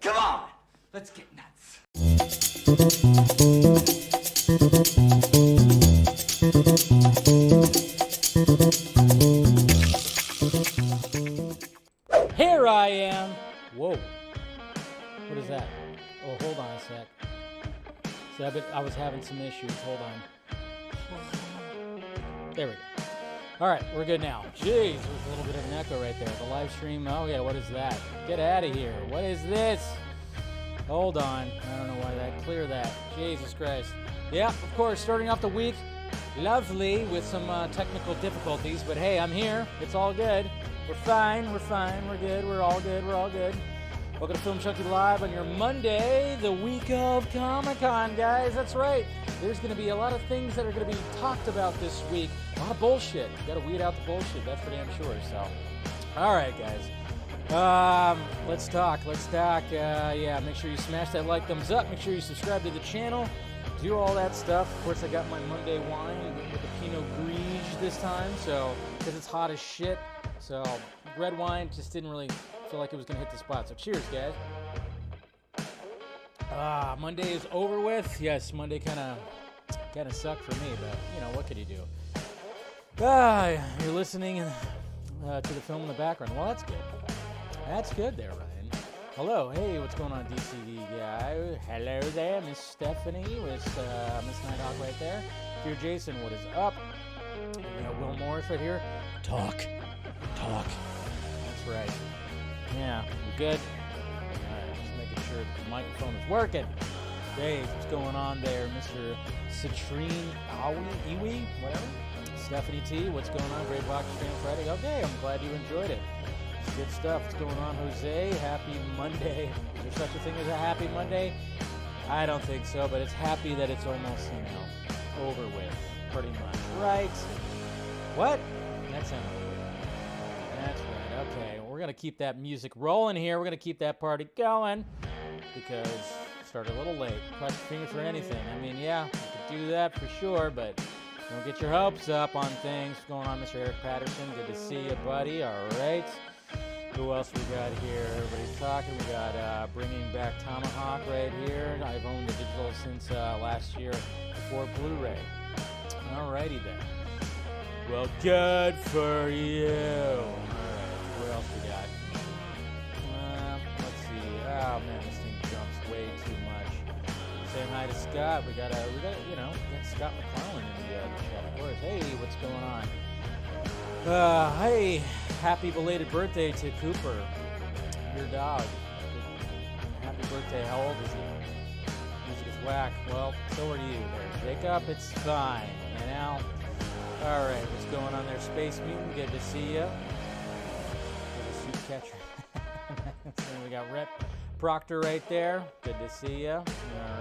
Come on, let's get nuts. Here I am. Whoa. What is that? Oh, hold on a sec. So I was having some issues. Hold on. There we go. All right, we're good now. Jeez, there's a little bit of an echo right there. The live stream, oh yeah, what is that? Get out of here. What is this? Hold on. I don't know why that. Clear that. Jesus Christ. Yeah, of course, starting off the week, lovely with some technical difficulties, but hey, I'm here. It's all good. We're fine. We're good. We're all good. Welcome to Film Junkee Live on your Monday, the week of Comic-Con, guys. That's right. There's going to be a lot of things that are going to be talked about this week. A lot of bullshit. You got to weed out the bullshit. That's for damn sure. So, all right, guys. Let's talk. Yeah, make sure you smash that like, thumbs up. Make sure you subscribe to the channel. Do all that stuff. Of course, I got my Monday wine with the Pinot Grigio this time, so because it's hot as shit. So red wine just didn't really feel like it was gonna hit the spot. So cheers, guys. Monday is over with. Yes, Monday kind of sucked for me, but you know what can you do? You're listening to the film in the background. Well, that's good. That's good there, Ryan. Hello, hey, what's going on, DCD guy? Hello there, Miss Stephanie with Miss Nighthawk right there. Dear Jason, what is up? We got Will Morris right here. Talk. That's right. Yeah, we're good. All right, just making sure that the microphone is working. Dave, what's going on there, Mr. Citrine Iwi, whatever. Stephanie T, what's going on? Great Box Stream Friday. Okay, I'm glad you enjoyed it. It's good stuff. What's going on, Jose? Happy Monday. Is there such a thing as a happy Monday? I don't think so, but it's happy that it's almost, over with, pretty much. Right? What? That sounded weird. That's right. Okay, we're going to keep that music rolling here. We're going to keep that party going because it started a little late. Cross your fingers for anything. I mean, yeah, you could do that for sure, but don't get your hopes up on things. What's going on, Mr. Eric Patterson? Good to see you, buddy. All right. Who else we got here? Everybody's talking. We got Bringing Back Tomahawk right here. I've owned the digital since last year before Blu-ray. All righty then. Well, good for you. All right, what else we got? Let's see. Oh man, this thing jumps way too much. Saying hi to Scott. We got Scott McClellan in the chat, of course. Hey, what's going on? Hey, happy belated birthday to Cooper, your dog. Happy birthday. How old is he? Music is whack. Well, so are you there, Jacob. It's fine, All right, what's going on there, Space Mutant? Good to see you. Good to see you, Catcher. Then we got Rep Proctor right there. Good to see you. All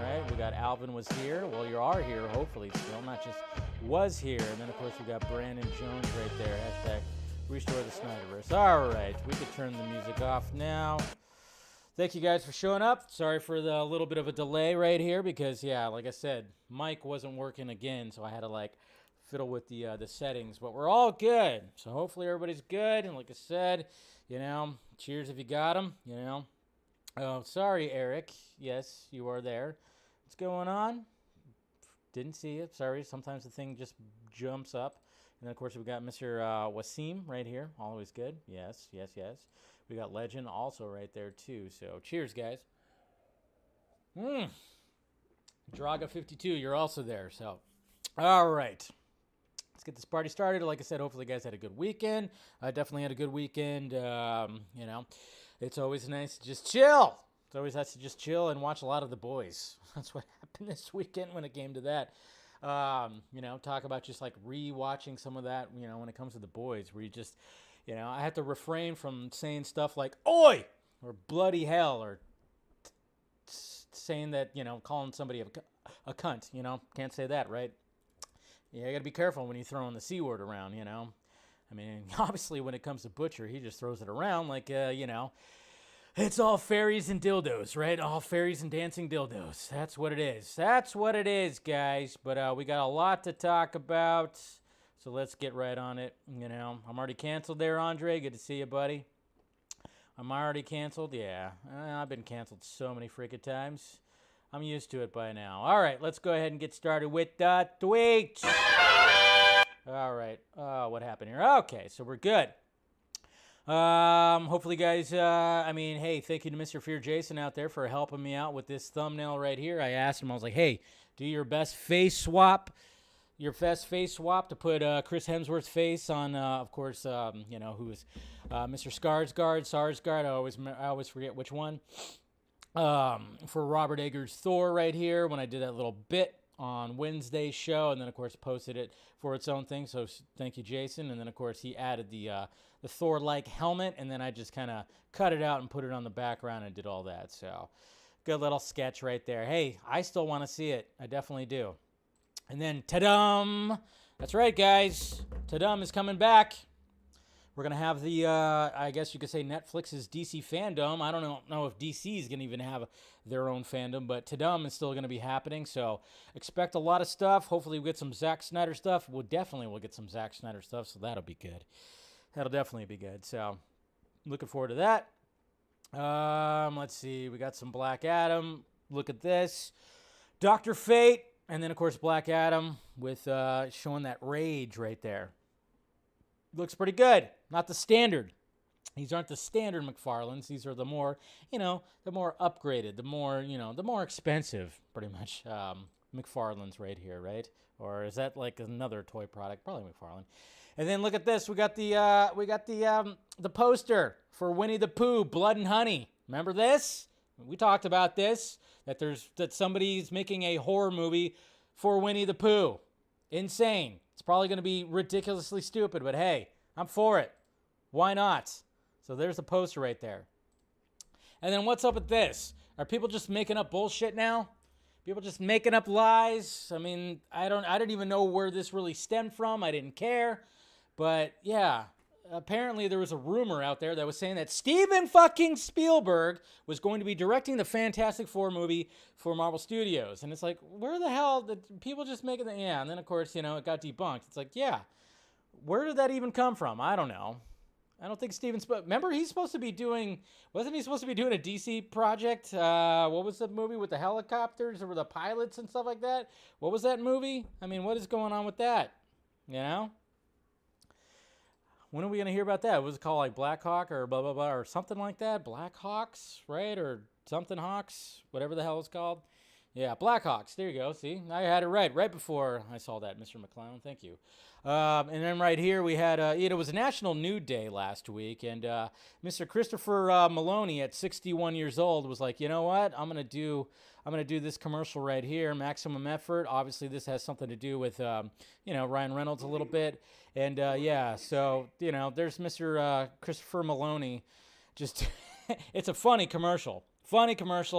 right, we got Alvin was here. Well, you are here, hopefully, still, not just was here. And then, of course, we got Brandon Jones right there. Hashtag Restore the Snyderverse. All right, we could turn the music off now. Thank you guys for showing up. Sorry for the little bit of a delay right here because, yeah, like I said, mic wasn't working again, so I had to, fiddle with the settings. But we're all good, so hopefully everybody's good. And like I said, cheers if you got them, Oh, sorry, Eric. Yes, you are there. What's going on? Didn't see it. Sorry. Sometimes the thing just jumps up. And then, of course, we got Mr. Wasim right here. Always good. Yes. We got Legend also right there, too. So, cheers, guys. Draga52, you're also there. So, all right. Let's get this party started. Like I said, hopefully you guys had a good weekend. I definitely had a good weekend. It's always nice to just chill. It's always nice to just chill and watch a lot of The Boys. That's what happened this weekend when it came to that. Talk about just re-watching some of that, when it comes to The Boys, where you just, I have to refrain from saying stuff like, oi, or bloody hell, or saying that, calling somebody a cunt, can't say that, right? Yeah, you got to be careful when you're throwing the C word around, I mean, obviously when it comes to Butcher, he just throws it around like, it's all fairies and dildos, right? All fairies and dancing dildos. That's what it is. That's what it is, guys. But we got a lot to talk about, so let's get right on it. I'm already canceled there, Andre. Good to see you, buddy. I'm already canceled? Yeah. I've been canceled so many freaking times. I'm used to it by now. All right, let's go ahead and get started with the tweets. All right. What happened here? Okay, so we're good. Hopefully, guys, hey, thank you to Mr. Fear Jason out there for helping me out with this thumbnail right here. I asked him, I was like, hey, do your best face swap. Your best face swap to put Chris Hemsworth's face on, of course, who is Mr. Sarsgaard. I always forget which one. For Robert Eggers' Thor right here, when I did that little bit on Wednesday's show, and then, of course, posted it for its own thing. So thank you, Jason. And then, of course, he added the Thor-like helmet, and then I just kind of cut it out and put it on the background and did all that. So good little sketch right there. Hey, I still want to see it. I definitely do. And then, ta-dum! That's right, guys. Ta-dum is coming back. We're going to have the, I guess you could say Netflix's DC fandom. I don't know if DC is going to even have their own fandom, but ta-dum is still going to be happening. So expect a lot of stuff. Hopefully we'll get some Zack Snyder stuff. We'll get some Zack Snyder stuff, so that'll be good. That'll definitely be good. So looking forward to that. Let's see. We got some Black Adam. Look at this. Dr. Fate. And then, of course, Black Adam with showing that rage right there. Looks pretty good. Not the standard. These aren't the standard McFarlanes. These are the more, the more upgraded, the more expensive, pretty much, McFarlanes right here, right? Or is that like another toy product? Probably McFarlane. And then look at this. We got the poster for Winnie the Pooh, Blood and Honey. Remember this? We talked about this. That somebody's making a horror movie for Winnie the Pooh. Insane. It's probably going to be ridiculously stupid, but hey, I'm for it. Why not? So there's the poster right there. And then what's up with this? Are people just making up bullshit now? People just making up lies? I mean, I didn't even know where this really stemmed from. I didn't care. But yeah, apparently there was a rumor out there that was saying that Steven fucking Spielberg was going to be directing the Fantastic Four movie for Marvel Studios. And it's like, where the hell did people just make it? Yeah, and then of course, it got debunked. It's like, yeah, where did that even come from? I don't know. I don't think remember wasn't he supposed to be doing a DC project? What was the movie with the helicopters or the pilots and stuff like that? What was that movie? I mean, what is going on with that? When are we going to hear about that? Was it called like Black Hawk or blah, blah, blah, or something like that? Black Hawks, right? Or something Hawks, whatever the hell it's called. Yeah, Black Hawks. There you go. See, I had it right before I saw that, Mr. McClown. Thank you. And then right here we had, it was National Nude Day last week, and Mr. Christopher Maloney at 61 years old was like, you know what? I'm gonna do this commercial right here, Maximum Effort. Obviously, this has something to do with, Ryan Reynolds a little bit. And, so, there's Mr. Christopher Maloney. Just, it's a funny commercial.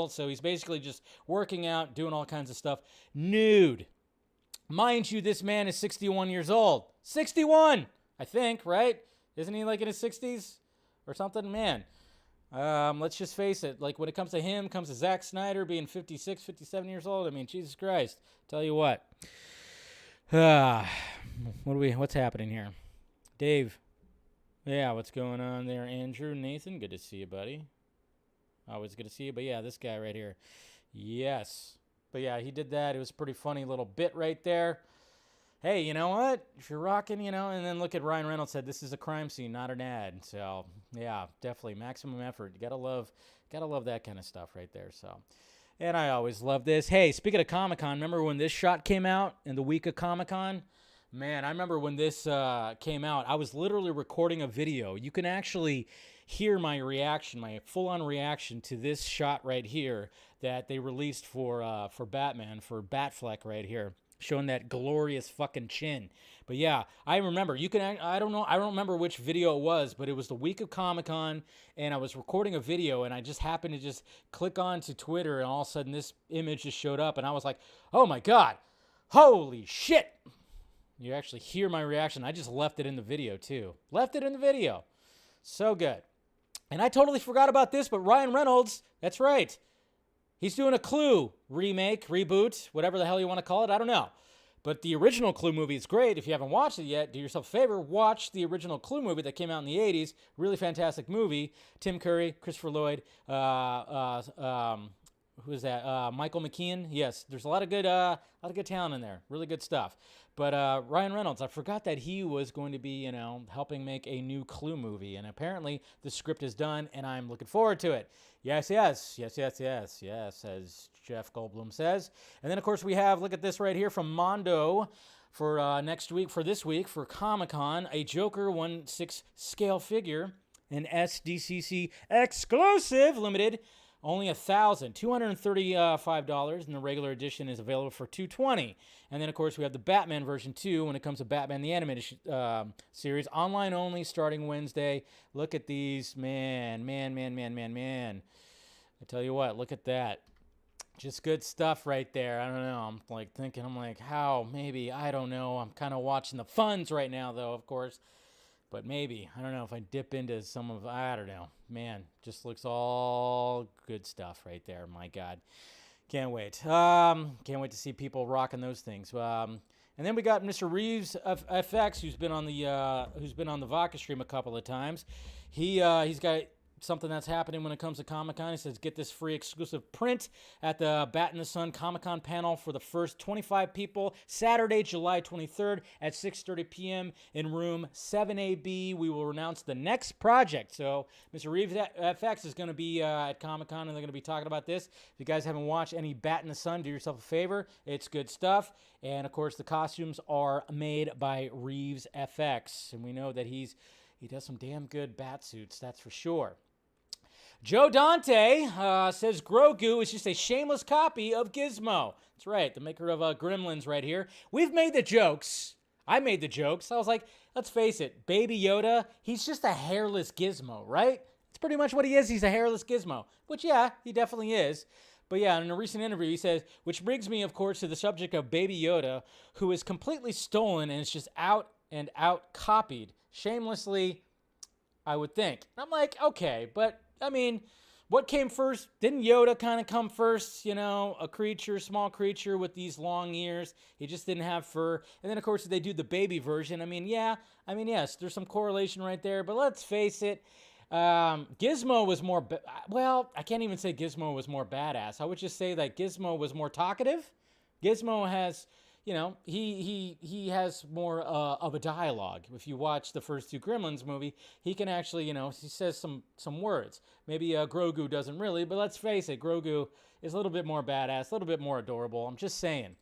So he's basically just working out, doing all kinds of stuff. Nude. Mind you, this man is 61 years old. 61, I think, right? Isn't he like in his 60s or something? Man, let's just face it. Like when it comes to him, comes to Zack Snyder being 56, 57 years old. I mean, Jesus Christ. Tell you what. What's happening here? Dave. Yeah, what's going on there? Andrew, Nathan, good to see you, buddy. Always good to see you. But yeah, this guy right here. Yes. But yeah, he did that. It was a pretty funny little bit right there. Hey, you know what? If you're rocking, and then look at Ryan Reynolds said, this is a crime scene, not an ad. So yeah, definitely Maximum Effort. You gotta love that kind of stuff right there. So, and I always love this. Hey, speaking of Comic-Con, remember when this shot came out in the week of Comic-Con? Man, I remember when this came out, I was literally recording a video. You can actually hear my reaction, my full-on reaction to this shot right here that they released for Batman, for Batfleck right here, showing that glorious fucking chin. But yeah, I remember. I don't remember which video it was, but it was the week of Comic-Con, and I was recording a video, and I just happened to just click on to Twitter, and all of a sudden this image just showed up, and I was like, oh my God, holy shit. You actually hear my reaction. I just left it in the video too. So good. And I totally forgot about this, but Ryan Reynolds, that's right. He's doing a Clue remake, reboot, whatever the hell you want to call it. I don't know. But the original Clue movie is great. If you haven't watched it yet, do yourself a favor, watch the original Clue movie that came out in the 80s. Really fantastic movie. Tim Curry, Christopher Lloyd, who is that? Michael McKean. Yes, there's a lot of good talent in there. Really good stuff. But Ryan Reynolds, I forgot that he was going to be, helping make a new Clue movie, and apparently the script is done, and I'm looking forward to it. Yes, as Jeff Goldblum says. And then of course we have, look at this right here from Mondo for this week for Comic-Con, a Joker 1/6 scale figure, an SDCC exclusive limited. Only $235, and the regular edition is available for $220. And then, of course, we have the Batman version 2 when it comes to Batman the Animated Series. Online only, starting Wednesday. Look at these. Man. I tell you what, look at that. Just good stuff right there. I don't know. I'm thinking, how? Maybe. I don't know. I'm kind of watching the funds right now, though, of course. But maybe, I don't know if I dip into some of, I don't know. Man, just looks all good stuff right there. My God. Can't wait. Can't wait to see people rocking those things. And then we got Mr. Reeves of FX, who's been on the Vodka stream a couple of times. He's got something that's happening when it comes to Comic-Con. He says, get this free exclusive print at the Bat in the Sun Comic-Con panel for the first 25 people, Saturday, July 23rd at 6:30 p.m. in room 7AB. We will announce the next project. So Mr. Reeves FX is going to be at Comic-Con, and they're going to be talking about this. If you guys haven't watched any Bat in the Sun, do yourself a favor. It's good stuff. And, of course, the costumes are made by Reeves FX. And we know that he does some damn good bat suits, that's for sure. Joe Dante says Grogu is just a shameless copy of Gizmo. That's right, the maker of Gremlins right here. We've made the jokes. I made the jokes. I was like, let's face it, Baby Yoda, he's just a hairless Gizmo, right? It's pretty much what he is. He's a hairless Gizmo, which, yeah, he definitely is. But yeah, in a recent interview, he says, which brings me, of course, to the subject of Baby Yoda, who is completely stolen and is just out and out copied. Shamelessly, I would think. And I'm like, okay, but I mean, what came first? Didn't Yoda kind of come first? A small creature with these long ears. He just didn't have fur. And then, of course, they do the baby version. Yes, there's some correlation right there. But let's face it, Gizmo was more, I can't even say Gizmo was more badass. I would just say that Gizmo was more talkative. Gizmo has, he has more of a dialogue. If you watch the first two Gremlins movie, he can actually, he says some words. Maybe Grogu doesn't really, but let's face it, Grogu is a little bit more badass, a little bit more adorable. I'm just saying.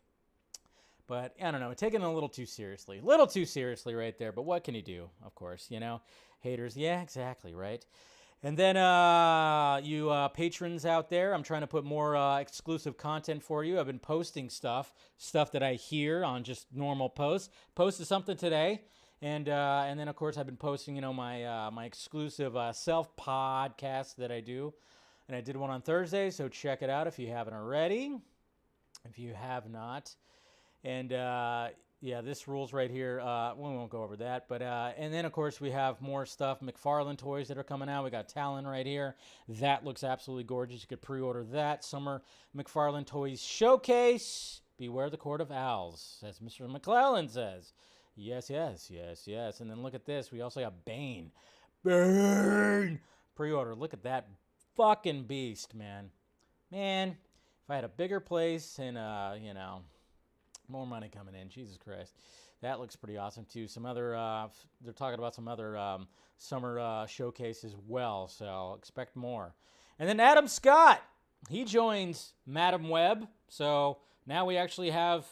But, I don't know, taking it a little too seriously. A little too seriously right there, but what can you do, of course, Haters, yeah, exactly, right? And then you patrons out there, I'm trying to put more exclusive content for you. I've been posting stuff that I hear on just normal posts. Posted something today, and then of course I've been posting, my exclusive self podcast that I do, and I did one on Thursday. So check it out if you haven't already. If you have not, and yeah, this rules right here. We won't go over that, but and then of course we have more stuff, McFarlane toys that are coming out. We got Talon right here. That looks absolutely gorgeous. You could pre-order that. Summer McFarlane Toys Showcase. Beware the Court of Owls, as Mr. McClellan says. Yes. And then look at this. We also have Bane. Pre-order. Look at that fucking beast, man. Man, if I had a bigger place and more money coming in. Jesus Christ. That looks pretty awesome, too. Some other, they're talking about some other summer showcase as well, so expect more. And then Adam Scott, he joins Madam Web. So now we actually have,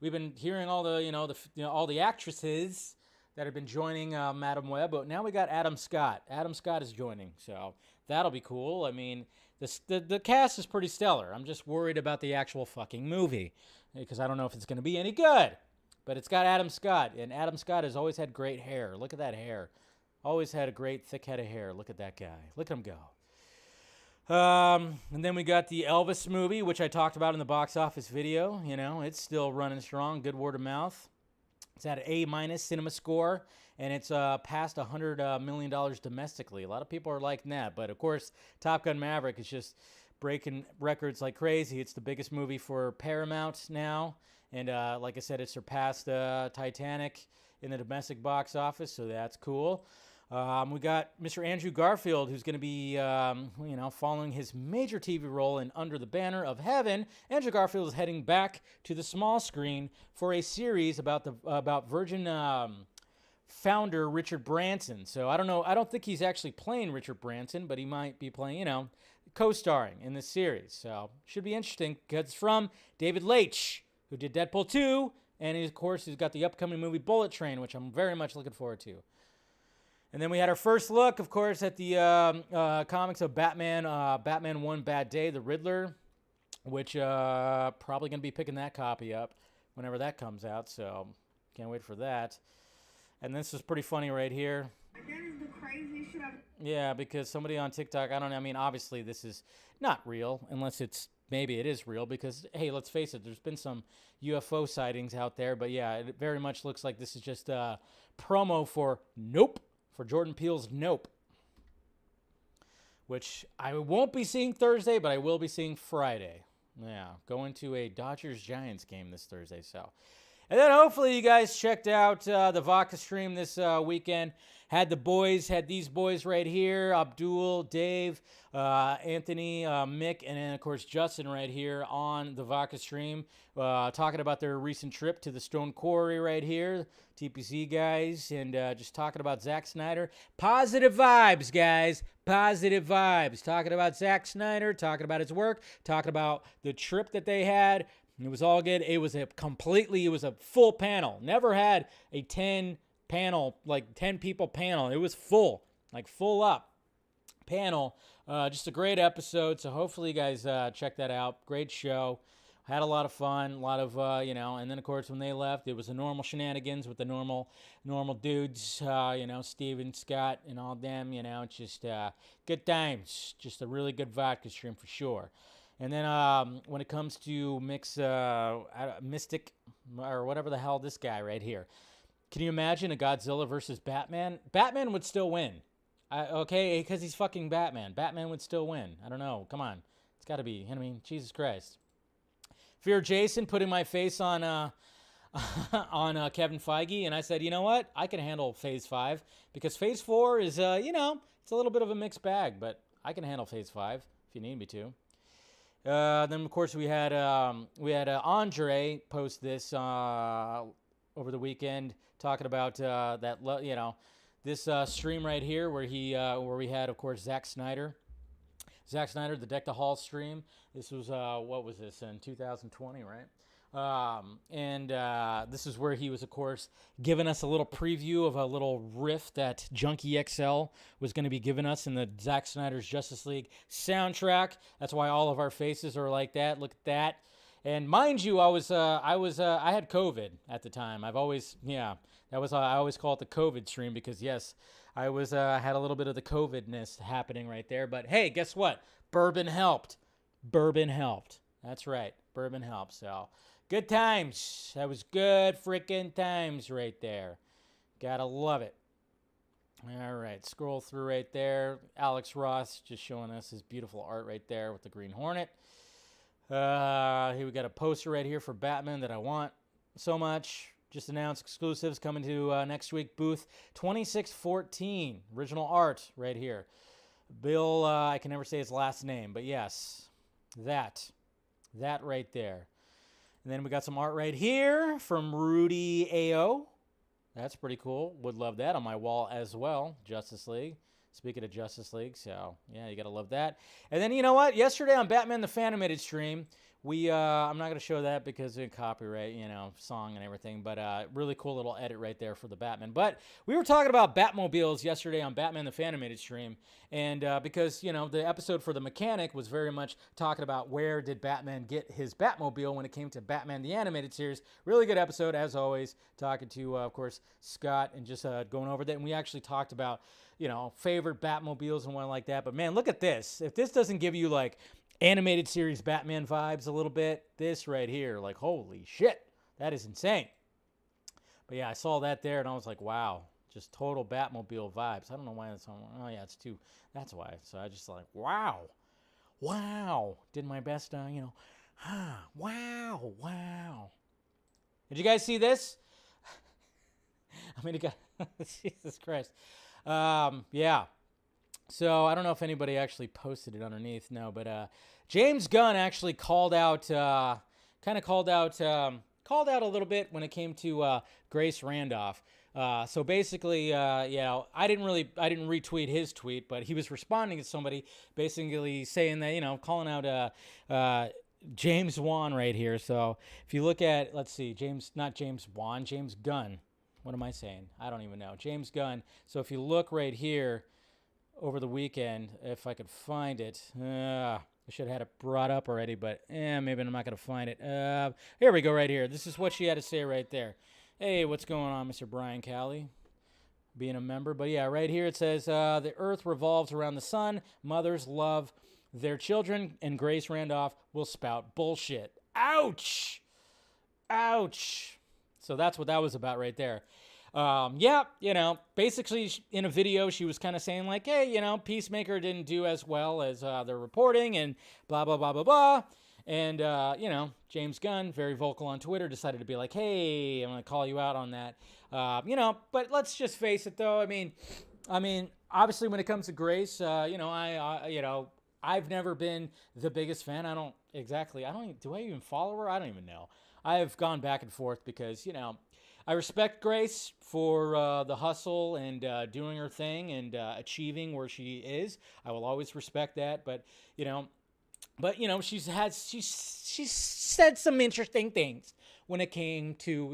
we've been hearing all the, all the actresses that have been joining Madam Web, but now we got Adam Scott. Adam Scott is joining, so that'll be cool. I mean, the cast is pretty stellar. I'm just worried about the actual fucking movie, because I don't know if it's going to be any good. But it's got Adam Scott, and Adam Scott has always had great hair. Look at that hair. Always had a great thick head of hair. Look at that guy. Look at him go. And then we got the Elvis movie, which I talked about in the box office video. It's still running strong. Good word of mouth. It's at an A- cinema score, and it's past $100 million domestically. A lot of people are liking that. But, of course, Top Gun Maverick is just breaking records like crazy. It's the biggest movie for Paramount now, And like I said, it surpassed Titanic in the domestic box office, so that's cool. We got Mr. Andrew Garfield, who's going to be, following his major TV role in Under the Banner of Heaven. Andrew Garfield is heading back to the small screen for a series about Virgin founder Richard Branson. So I don't know. I don't think he's actually playing Richard Branson, but he might be playing, co-starring in this series. So should be interesting because it's from David Leitch, who did Deadpool 2, and of course he's got the upcoming movie Bullet Train, which I'm very much looking forward to. And then we had our first look, of course, at the comics of Batman, Batman One Bad Day, the Riddler, which probably going to be picking that copy up whenever that comes out, so can't wait for that. And this is pretty funny right here. That is the craziest shit I've... Yeah, because somebody on TikTok, obviously this is not real, unless maybe it is real, because, hey, let's face it, there's been some UFO sightings out there, but yeah, it very much looks like this is just a promo for Nope. For Jordan Peele's Nope, which I won't be seeing Thursday, but I will be seeing Friday. Yeah, going to a Dodgers-Giants game this Thursday. So, and then hopefully you guys checked out the Vodka stream this weekend. Had these boys right here, Abdul, Dave, Anthony, Mick, and then, of course, Justin right here on the Vodka stream, talking about their recent trip to the Stone Quarry right here, TPC guys, and just talking about Zack Snyder. Positive vibes, guys. Positive vibes. Talking about Zack Snyder, talking about his work, talking about the trip that they had. It was all good. It was a full panel. Never had a 10 people panel. It was full up panel. Just a great episode. So hopefully you guys check that out. Great show. Had a lot of fun, a lot of, and then of course when they left, it was the normal shenanigans with the normal dudes, Steven, Scott, and all them, it's just good times. Just a really good vodka stream for sure. And then when it comes to Mystic, or whatever the hell this guy right here, can you imagine a Godzilla versus Batman? Batman would still win. Okay, because he's fucking Batman. Batman would still win. I don't know. Come on. It's got to be. Jesus Christ. Fear Jason putting my face on on Kevin Feige, and I said, you know what? I can handle Phase 5 because Phase 4 is, it's a little bit of a mixed bag, but I can handle Phase 5 if you need me to. Then of course we had Andre post this over the weekend talking about this stream right here where we had, of course, Zack Snyder, the Deck the Hall stream. This was, what was this, in 2020, right? This is where he was, of course, giving us a little preview of a little riff that Junkee XL was going to be giving us in the Zack Snyder's Justice League soundtrack. That's why all of our faces are like that. Look at that. And mind you, I had COVID at the time. I always call it the COVID stream because, yes, I had a little bit of the COVID-ness happening right there. But hey, guess what? Bourbon helped. That's right. Bourbon helped. So good times. That was good freaking times right there. Gotta love it. All right. Scroll through right there. Alex Ross just showing us his beautiful art right there with the Green Hornet. Here we got a poster right here for Batman that I want so much. Just announced exclusives coming to next week. Booth 2614. Original art right here. Bill, I can never say his last name, but yes, that right there. And then we got some art right here from Rudy AO. That's pretty cool. Would love that on my wall as well. Justice League. Speaking of Justice League, so yeah, you gotta love that. And then you know what? Yesterday on Batman the Fanimated stream, I'm not gonna show that because of copyright, song and everything. But really cool little edit right there for the Batman. But we were talking about Batmobiles yesterday on Batman the Fanimated stream, and because the episode for the mechanic was very much talking about where did Batman get his Batmobile when it came to Batman the Animated Series. Really good episode as always. Talking to of course Scott and just going over that, and we actually talked about favorite Batmobiles and one like that. But man, look at this. If this doesn't give you like animated series Batman vibes a little bit, this right here, like holy shit, that is insane. But yeah, I saw that there and I was like, wow, just total Batmobile vibes. I don't know why that's on. Oh yeah, it's too. That's why. So I just like, wow, did my best. Wow. Did you guys see this? I mean, it got Jesus Christ. Yeah. So I don't know if anybody actually posted it underneath. No, but James Gunn actually called out a little bit when it came to Grace Randolph. So basically, I didn't retweet his tweet, but he was responding to somebody basically saying that, calling out James Wan right here. So if you look at, let's see, James Gunn. What am I saying? I don't even know. James Gunn. So if you look right here over the weekend, if I could find it, I should have had it brought up already, but maybe I'm not going to find it. Here we go right here. This is what she had to say right there. Hey, what's going on, Mr. Brian Cowley? Being a member. But yeah, right here it says, the earth revolves around the sun. Mothers love their children, and Grace Randolph will spout bullshit. Ouch! Ouch! So that's what that was about right there. Basically in a video, she was kind of saying like, hey, Peacemaker didn't do as well as they're reporting and blah, blah, blah, blah, blah. And, James Gunn, very vocal on Twitter, decided to be like, hey, I'm going to call you out on that. But let's just face it, though. I mean, obviously when it comes to Grace, I've never been the biggest fan. Do I even follow her? I don't even know. I've gone back and forth because, I respect Grace for the hustle and doing her thing and achieving where she is. I will always respect that. But she's said some interesting things when it came to,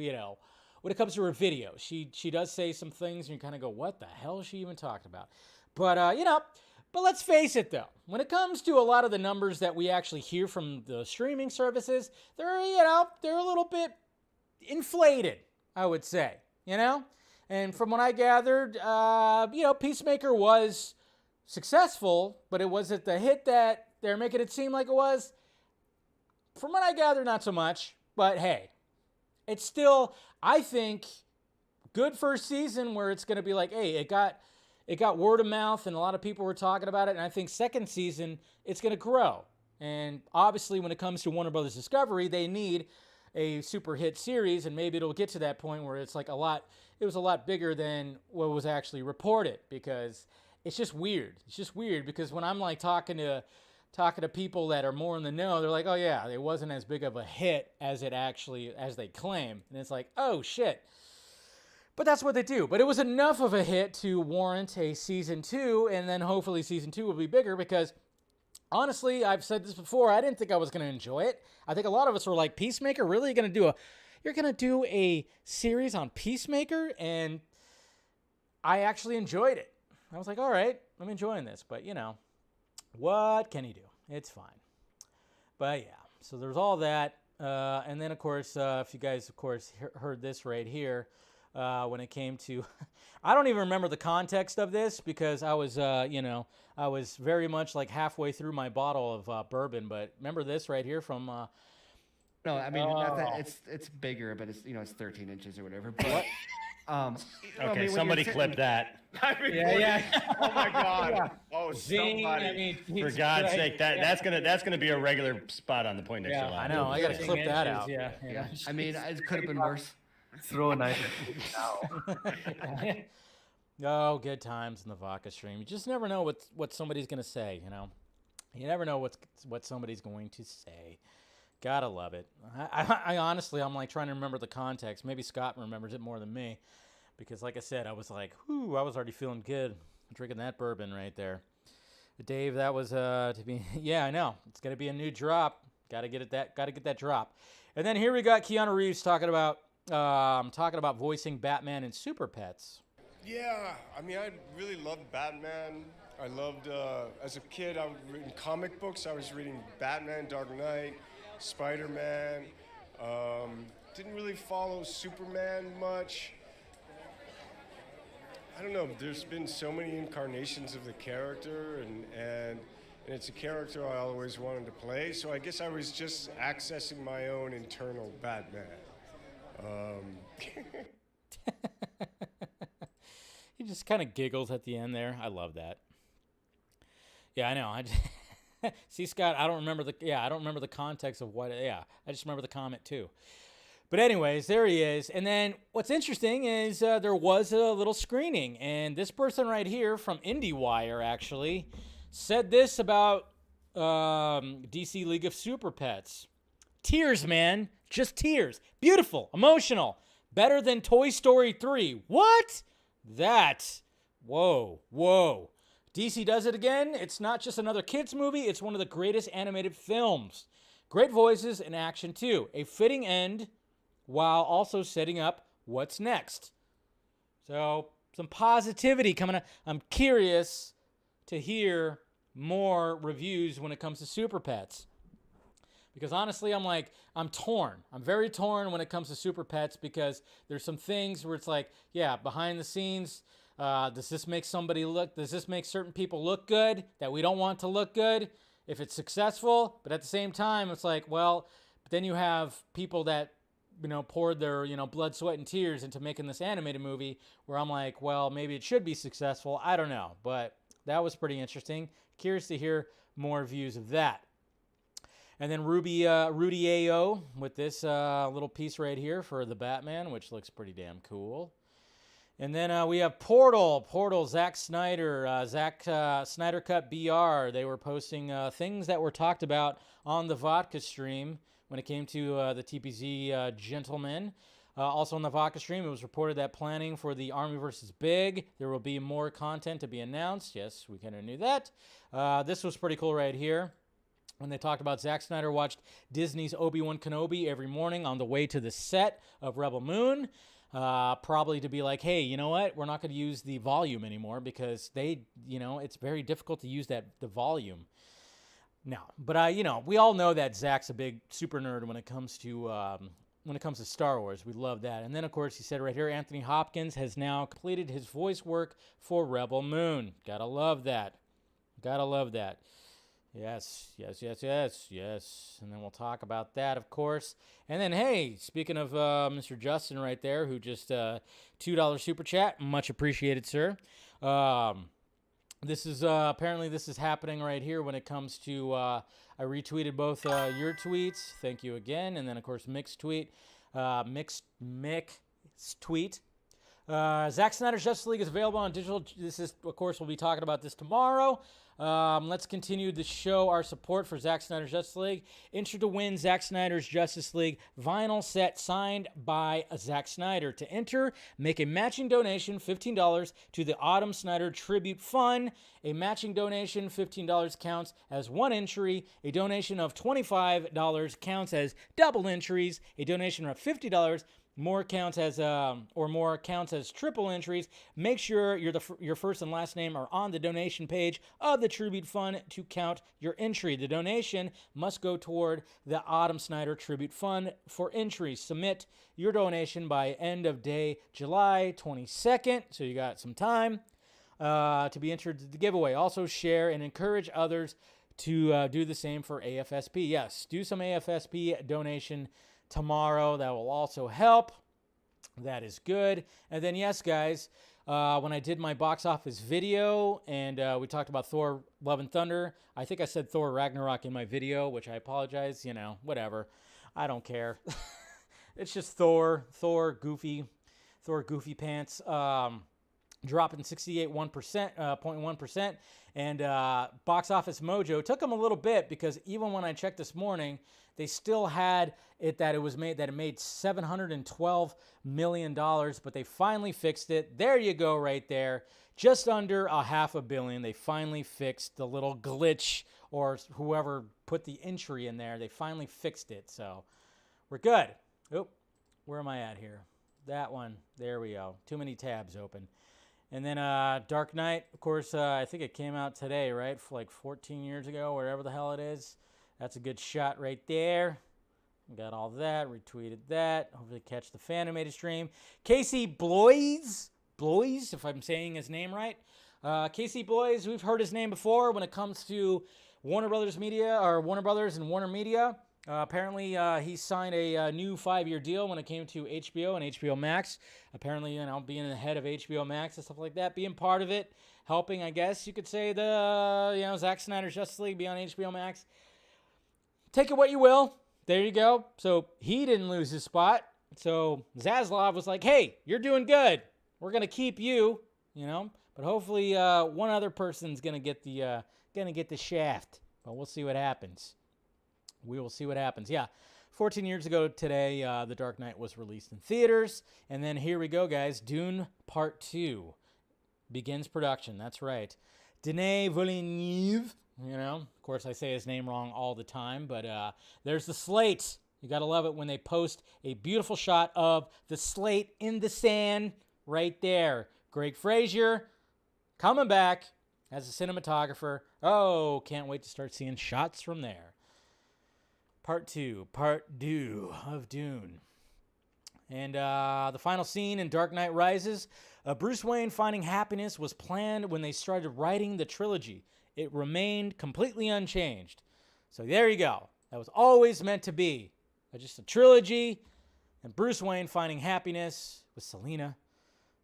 when it comes to her video. She does say some things and you kind of go, what the hell is she even talking about? But, but let's face it, though. When it comes to a lot of the numbers that we actually hear from the streaming services, they're a little bit inflated, I would say, And from what I gathered, Peacemaker was successful, but it wasn't the hit that they're making it seem like it was. From what I gather, not so much. But hey, it's still, I think, good first season where it's going to be like, hey, it got word of mouth and a lot of people were talking about it. And I think second season, it's going to grow. And obviously, when it comes to Warner Brothers Discovery, they need a super hit series, and maybe it'll get to that point where it's like it was a lot bigger than what was actually reported, because it's just weird. It's just weird because when I'm like talking to people that are more in the know, they're like, oh yeah, it wasn't as big of a hit as they claim. And it's like, oh shit. But that's what they do. But it was enough of a hit to warrant a season 2, and then hopefully season 2 will be bigger because honestly, I've said this before, I didn't think I was going to enjoy it. I think a lot of us were like, Peacemaker? Really? You're going to do a series on Peacemaker? And I actually enjoyed it. I was like, all right, I'm enjoying this. But, what can you do? It's fine. But, yeah, so there's all that. And then, of course, if you guys, of course, heard this right here, when it came to, I don't even remember the context of this because I was, I was very much like halfway through my bottle of bourbon. But remember this right here from. No, I mean it's bigger, but it's 13 inches or whatever. But okay, somebody clip that. Yeah. Oh my God! Yeah. Oh, Zing, somebody! For God's sake, that's gonna be a regular spot on the Point Next to I know. I gotta clip that out. Yeah. I mean, it could have been worse. Throw a knife now. Oh, good times in the vodka stream. You just never know what somebody's gonna say. You never know what somebody's going to say. Gotta love it. I honestly, I'm like trying to remember the context. Maybe Scott remembers it more than me, because like I said, I was like, whoo, I was already feeling good drinking that bourbon right there. But Dave, that was to be. Yeah, I know. It's gonna be a new drop. Gotta get that drop. And then here we got Keanu Reeves talking about voicing Batman in Super Pets. Yeah, I mean, I really loved Batman. I loved, as a kid, I was reading comic books. I was reading Batman, Dark Knight, Spider-Man. Didn't really follow Superman much. I don't know, there's been so many incarnations of the character, and it's a character I always wanted to play, so I guess I was just accessing my own internal Batman. He just kind of giggles at the end there. I love that. Yeah, I know. See, Scott, I don't remember the context of what. Yeah, I just remember the comment too. But anyways, there he is. And then what's interesting is there was a little screening. And this person right here from IndieWire actually said this about DC League of Super Pets. Tears, man. Just tears. Beautiful. Emotional. Better than Toy Story 3. What? Whoa. DC does it again. It's not just another kids movie. It's one of the greatest animated films. Great voices and action too. A fitting end while also setting up what's next. So some positivity coming up. I'm curious to hear more reviews when it comes to Super Pets. Because honestly, I'm torn. I'm very torn when it comes to Super Pets because there's some things where it's like, yeah, behind the scenes, does this make certain people look good that we don't want to look good if it's successful? But at the same time, it's like, well, but then you have people that, poured their, blood, sweat, and tears into making this animated movie where I'm like, well, maybe it should be successful. I don't know. But that was pretty interesting. Curious to hear more views of that. And then Rudy A.O. with this little piece right here for the Batman, which looks pretty damn cool. And then we have Portal, Zack Snyder, Snyder Cut BR. They were posting things that were talked about on the Vodka stream when it came to the TPZ gentlemen. Also on the Vodka stream, it was reported that planning for the Army vs. Big, there will be more content to be announced. Yes, we kind of knew that. This was pretty cool right here. When they talked about Zack Snyder watched Disney's Obi-Wan Kenobi every morning on the way to the set of Rebel Moon. Probably to be like, hey, you know what? We're not going to use the volume anymore because it's very difficult to use the volume. No, but we all know that Zack's a big super nerd when it comes to Star Wars. We love that. And then, of course, he said right here, Anthony Hopkins has now completed his voice work for Rebel Moon. Gotta love that. Yes. And then we'll talk about that, of course. And then, hey, speaking of Mr. Justin right there, who just $2 super chat, much appreciated, sir. This is apparently this is happening right here when it comes to. I retweeted both your tweets. Thank you again, and then of course Mick's tweet. Mick's tweet. Zack Snyder's Justice League is available on digital. This is, of course, we'll be talking about this tomorrow. Let's continue to show our support for Zack Snyder's Justice League. Enter to win Zack Snyder's Justice League vinyl set signed by Zack Snyder. To enter, make a matching donation, $15, to the Autumn Snyder Tribute Fund. A matching donation, $15, counts as one entry. A donation of $25 counts as double entries. A donation of $50 more counts as triple entries. Make sure your first and last name are on the donation page of the Tribute Fund to count your entry. The donation must go toward the Autumn Snyder Tribute Fund for entry. Submit your donation by end of day July 22nd, so you got some time to be entered to the giveaway. Also share and encourage others to do the same for AFSP. Yes, do some AFSP donation tomorrow. That will also help. That is good. And then, yes, guys, when I did my box office video and we talked about Thor Love and Thunder, I think I said Thor Ragnarok in my video, which I apologize. Whatever. I don't care. It's just Thor goofy pants. Dropping 68.1%. And Box Office Mojo took them a little bit because even when I checked this morning, they still had it that it made $712 million, but they finally fixed it. There you go, right there. Just under $500 million. They finally fixed the little glitch, or whoever put the entry in there. They finally fixed it, so we're good. Oh, where am I at here? That one. There we go. Too many tabs open. And then Dark Knight, of course, I think it came out today, right? Like 14 years ago, wherever the hell it is. That's a good shot right there. Got all that, retweeted that. Hopefully catch the Fanimated stream. Casey Bloys, if I'm saying his name right. Casey Bloys, we've heard his name before when it comes to Warner Brothers Media, or Warner Brothers and Warner Media. Apparently, he signed a new 5-year deal when it came to HBO and HBO Max. Apparently, being the head of HBO Max and stuff like that, being part of it, helping, I guess you could say, the Zack Snyder's Justice League be on HBO Max. Take it what you will. There you go. So he didn't lose his spot. So Zaslav was like, hey, you're doing good. We're going to keep you, you know, but hopefully one other person's going to get the shaft. But we'll see what happens. We will see what happens. Yeah. 14 years ago today, The Dark Knight was released in theaters. And then here we go, guys. Dune Part 2 begins production. That's right. Denis Villeneuve, you know, of course I say his name wrong all the time, but there's the slate. You got to love it when they post a beautiful shot of the slate in the sand right there. Greg Frazier coming back as a cinematographer. Oh, can't wait to start seeing shots from there. Part 2 of Dune. And the final scene in Dark Knight Rises, Bruce Wayne finding happiness was planned when they started writing the trilogy. It remained completely unchanged. So there you go. That was always meant to be. Just a trilogy, and Bruce Wayne finding happiness with Selina.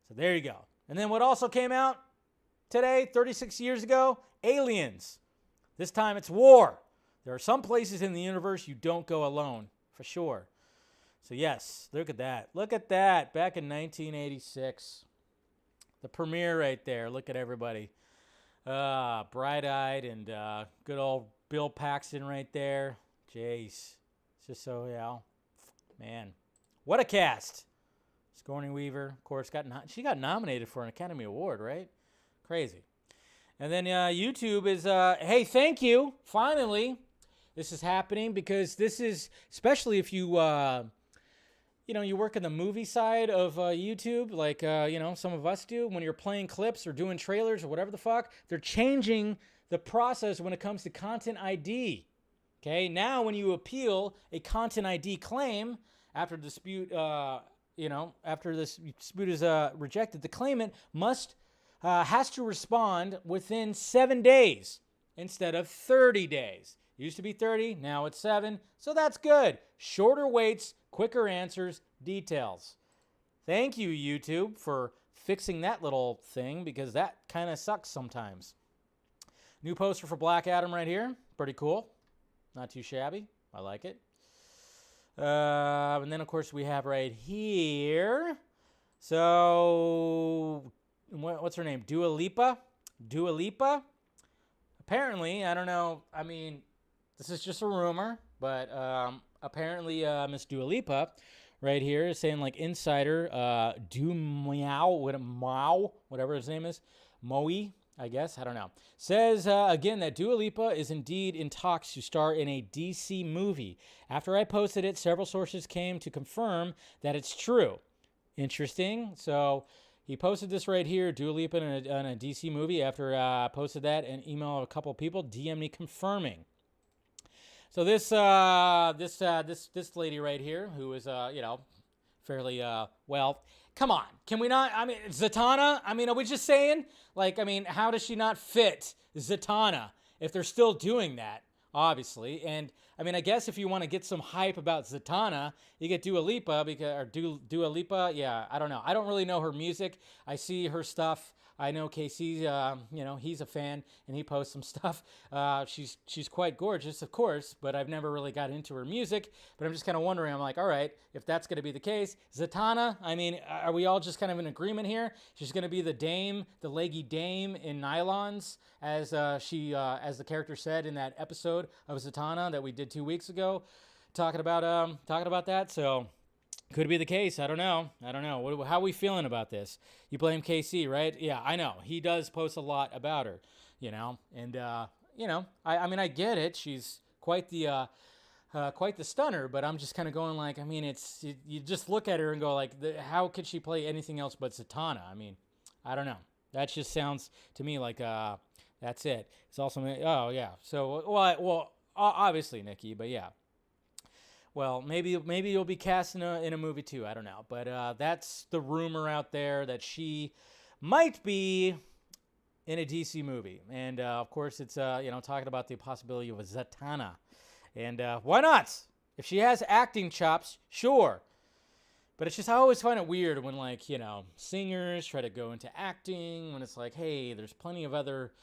So there you go. And then what also came out today, 36 years ago? Aliens. This time it's war. There are some places in the universe you don't go alone, for sure. So yes, look at that. Look at that. Back in 1986. The premiere right there. Look at everybody. Bright-eyed and good old Bill Paxton right there. Jeez. Just so, yeah, man, what a cast. Sigourney Weaver, of course, she got nominated for an Academy Award, right? Crazy. And then YouTube is, hey, thank you. Finally, this is happening because this is, especially if you, you work in the movie side of YouTube, like, some of us do. When you're playing clips or doing trailers or whatever the fuck, they're changing the process when it comes to content ID. Okay, now when you appeal a content ID claim after the dispute, after this dispute is rejected, the claimant has to respond within 7 days instead of 30 days. It used to be 30, now it's 7, so that's good. Shorter waits, quicker answers, details. Thank you, YouTube, for fixing that little thing because that kind of sucks sometimes. New poster for Black Adam right here, pretty cool. Not too shabby. I like it. And then, of course, we have right here. So, what's her name? Dua Lipa? Dua Lipa? Apparently, I don't know. I mean, this is just a rumor. But apparently, Miss Dua Lipa right here is saying, like, insider, whatever his name is, Moe, I guess, I don't know, says again that Dua Lipa is indeed in talks to star in a DC movie. After I posted it, several sources came to confirm that it's true. Interesting. So he posted this right here, Dua Lipa in a DC movie. After I posted that, and emailed a couple of people, DM me confirming. So this lady right here, who is fairly well. Come on, can we not? I mean, Zatanna. I mean, are we just saying? Like, I mean, how does she not fit Zatanna if they're still doing that? Obviously, and I mean, I guess if you want to get some hype about Zatanna, you get Dua Lipa Dua Lipa. Yeah, I don't know. I don't really know her music. I see her stuff. I know KC, he's a fan, and he posts some stuff. She's quite gorgeous, of course, but I've never really got into her music. But I'm just kind of wondering, I'm like, all right, if that's going to be the case, Zatanna, I mean, are we all just kind of in agreement here? She's going to be the dame, the leggy dame in nylons, as the character said in that episode of Zatanna that we did 2 weeks ago, talking about that. So could be the case. I don't know. How are we feeling about this? You blame KC, right? Yeah, I know. He does post a lot about her, and I mean, I get it. She's quite the stunner, but I'm just kind of going like, I mean, you just look at her and go like, how could she play anything else but Zatanna? I mean, I don't know. That just sounds to me like that's it. It's also, oh yeah. So well, obviously Nikki, but yeah. Well, maybe you'll be cast in a movie too. I don't know, but that's the rumor out there that she might be in a DC movie, and of course it's talking about the possibility of a Zatanna, and why not? If she has acting chops, sure. But it's just I always find it weird when singers try to go into acting when it's like, hey, there's plenty of other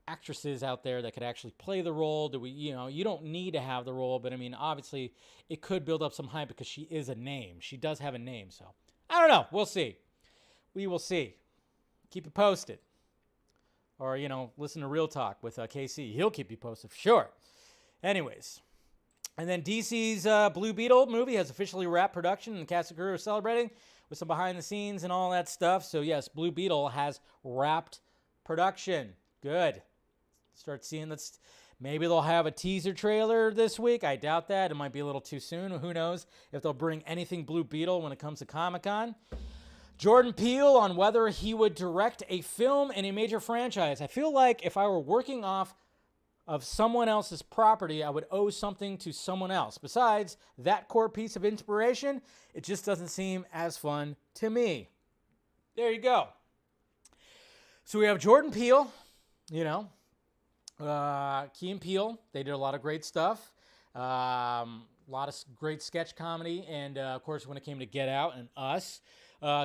actresses out there that could actually play the role? Do we, you don't need to have the role, but I mean, obviously it could build up some hype because she is a name. She does have a name, so I don't know. We'll see. We will see. Keep you posted. Or, listen to Real Talk with KC. He'll keep you posted for sure. Anyways. And then DC's Blue Beetle movie has officially wrapped production, and the cast and crew are celebrating with some behind the scenes and all that stuff. So, yes, Blue Beetle has wrapped production. Good. Start seeing this. Maybe they'll have a teaser trailer this week. I doubt that. It might be a little too soon. Who knows if they'll bring anything Blue Beetle when it comes to Comic-Con. Jordan Peele on whether he would direct a film in a major franchise. I feel like if I were working off of someone else's property, I would owe something to someone else. Besides that core piece of inspiration, it just doesn't seem as fun to me. There you go. So we have Jordan Peele, Key and Peele. They did a lot of great stuff. A lot of great sketch comedy. And, of course, when it came to Get Out and Us,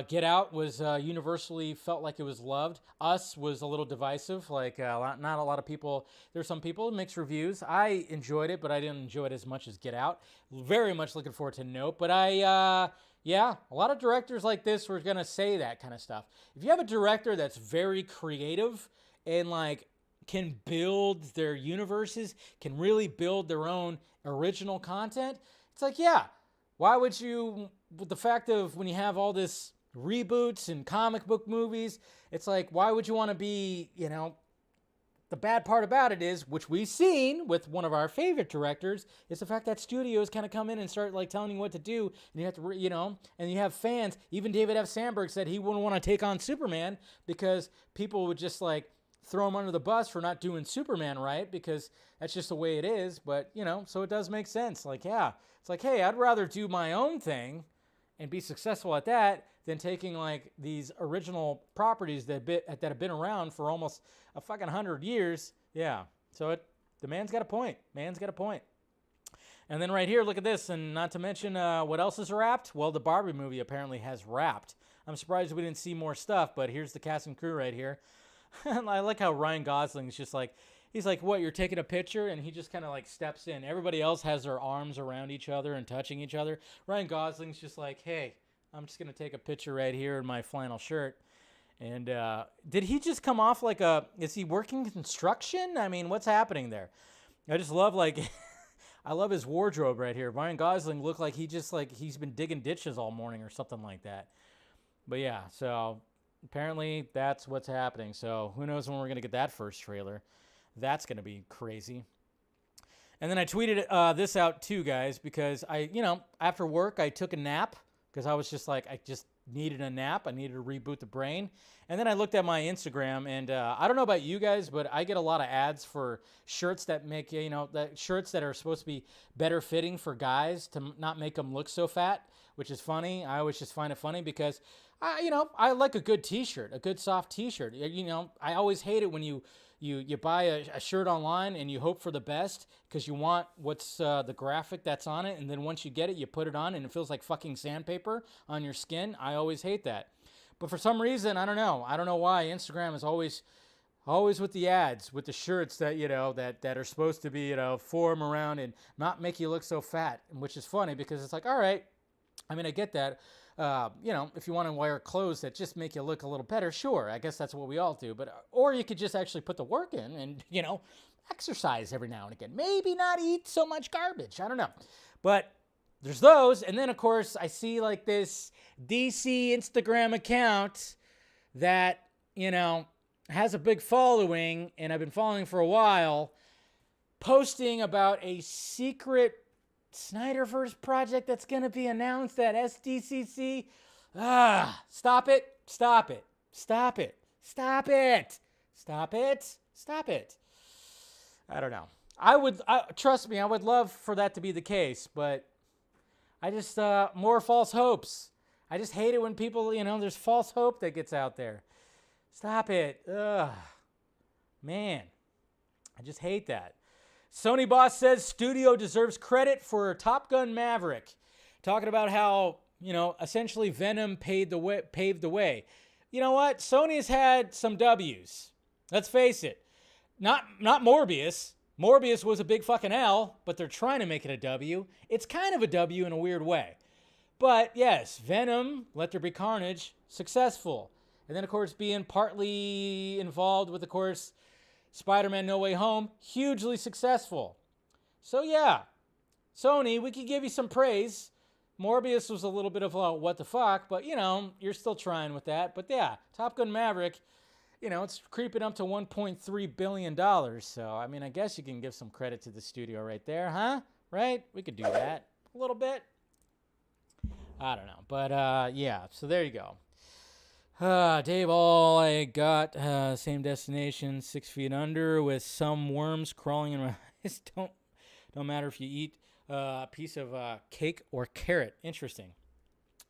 Get Out was universally felt like it was loved. Us was a little divisive. Not a lot of people. There's some people mixed reviews. I enjoyed it, but I didn't enjoy it as much as Get Out. Very much looking forward to Nope. But a lot of directors like this were gonna say that kind of stuff. If you have a director that's very creative and can build their universes, can really build their own original content, it's why would you? With the fact of when you have all this reboots and comic book movies, it's why would you want to be, the bad part about it is, which we've seen with one of our favorite directors, is the fact that studios kind of come in and start telling you what to do, and you have to, and you have fans. Even David F. Sandberg said he wouldn't want to take on Superman because people would just throw him under the bus for not doing Superman right, because that's just the way it is. But, so it does make sense. It's hey, I'd rather do my own thing and be successful at that than taking these original properties that have been around for almost a fucking 100 years. Yeah. So the man's got a point. And then right here, look at this. And not to mention what else is wrapped? Well, the Barbie movie apparently has wrapped. I'm surprised we didn't see more stuff, but here's the cast and crew right here. I like how Ryan Gosling's just he's what, you're taking a picture? And he just kind of steps in. Everybody else has their arms around each other and touching each other. Ryan Gosling's just hey, I'm just going to take a picture right here in my flannel shirt. And did he just come off is he working construction? I mean, what's happening there? I just love I love his wardrobe right here. Ryan Gosling looked like he just he's been digging ditches all morning or something like that. But yeah, so apparently that's what's happening. So who knows when we're going to get that first trailer. That's going to be crazy. And then I tweeted this out too, guys, because after work, I took a nap because I was just I just needed a nap. I needed to reboot the brain. And then I looked at my Instagram, and I don't know about you guys, but I get a lot of ads for shirts that make, shirts that are supposed to be better fitting for guys to not make them look so fat, which is funny. I always just find it funny because I like a good t-shirt, a good soft t-shirt. I always hate it when you buy a shirt online and you hope for the best because you want what's the graphic that's on it, and then once you get it, you put it on and it feels like fucking sandpaper on your skin. I always hate that. But for some reason, I don't know. I don't know why Instagram is always with the ads, with the shirts that, that are supposed to be, form around and not make you look so fat, which is funny because it's all right. I mean, I get that. If you want to wear clothes that just make you look a little better, sure, I guess that's what we all do. But or you could just actually put the work in and, exercise every now and again. Maybe not eat so much garbage. I don't know. But there's those. And then, of course, I see this DC Instagram account that, has a big following, and I've been following for a while, posting about a secret Snyderverse project that's going to be announced at SDCC. Stop it. Stop it. Stop it. Stop it. Stop it. Stop it. I don't know. Trust me, I would love for that to be the case, but I just, more false hopes. I just hate it when people, there's false hope that gets out there. Stop it. Man, I just hate that. Sony boss says studio deserves credit for Top Gun Maverick. Talking about how, essentially Venom paved the way. You know what? Sony's had some W's. Let's face it. Not Morbius. Morbius was a big fucking L, but they're trying to make it a W. It's kind of a W in a weird way. But yes, Venom, Let There Be Carnage, successful. And then, of course, being partly involved with, of course, Spider-Man No Way Home, hugely successful. So yeah, Sony, we could give you some praise. Morbius was a little bit of a what the fuck, but you know, you're still trying with that. But yeah, Top Gun Maverick, you know, it's creeping up to $1.3 billion. So, I mean, I guess you can give some credit to the studio right there, huh? Right? We could do that a little bit. I don't know. But yeah, so there you go. Dave, all I got, same destination, 6 feet under, with some worms crawling in my eyes. Don't matter if you eat a piece of cake or carrot. Interesting.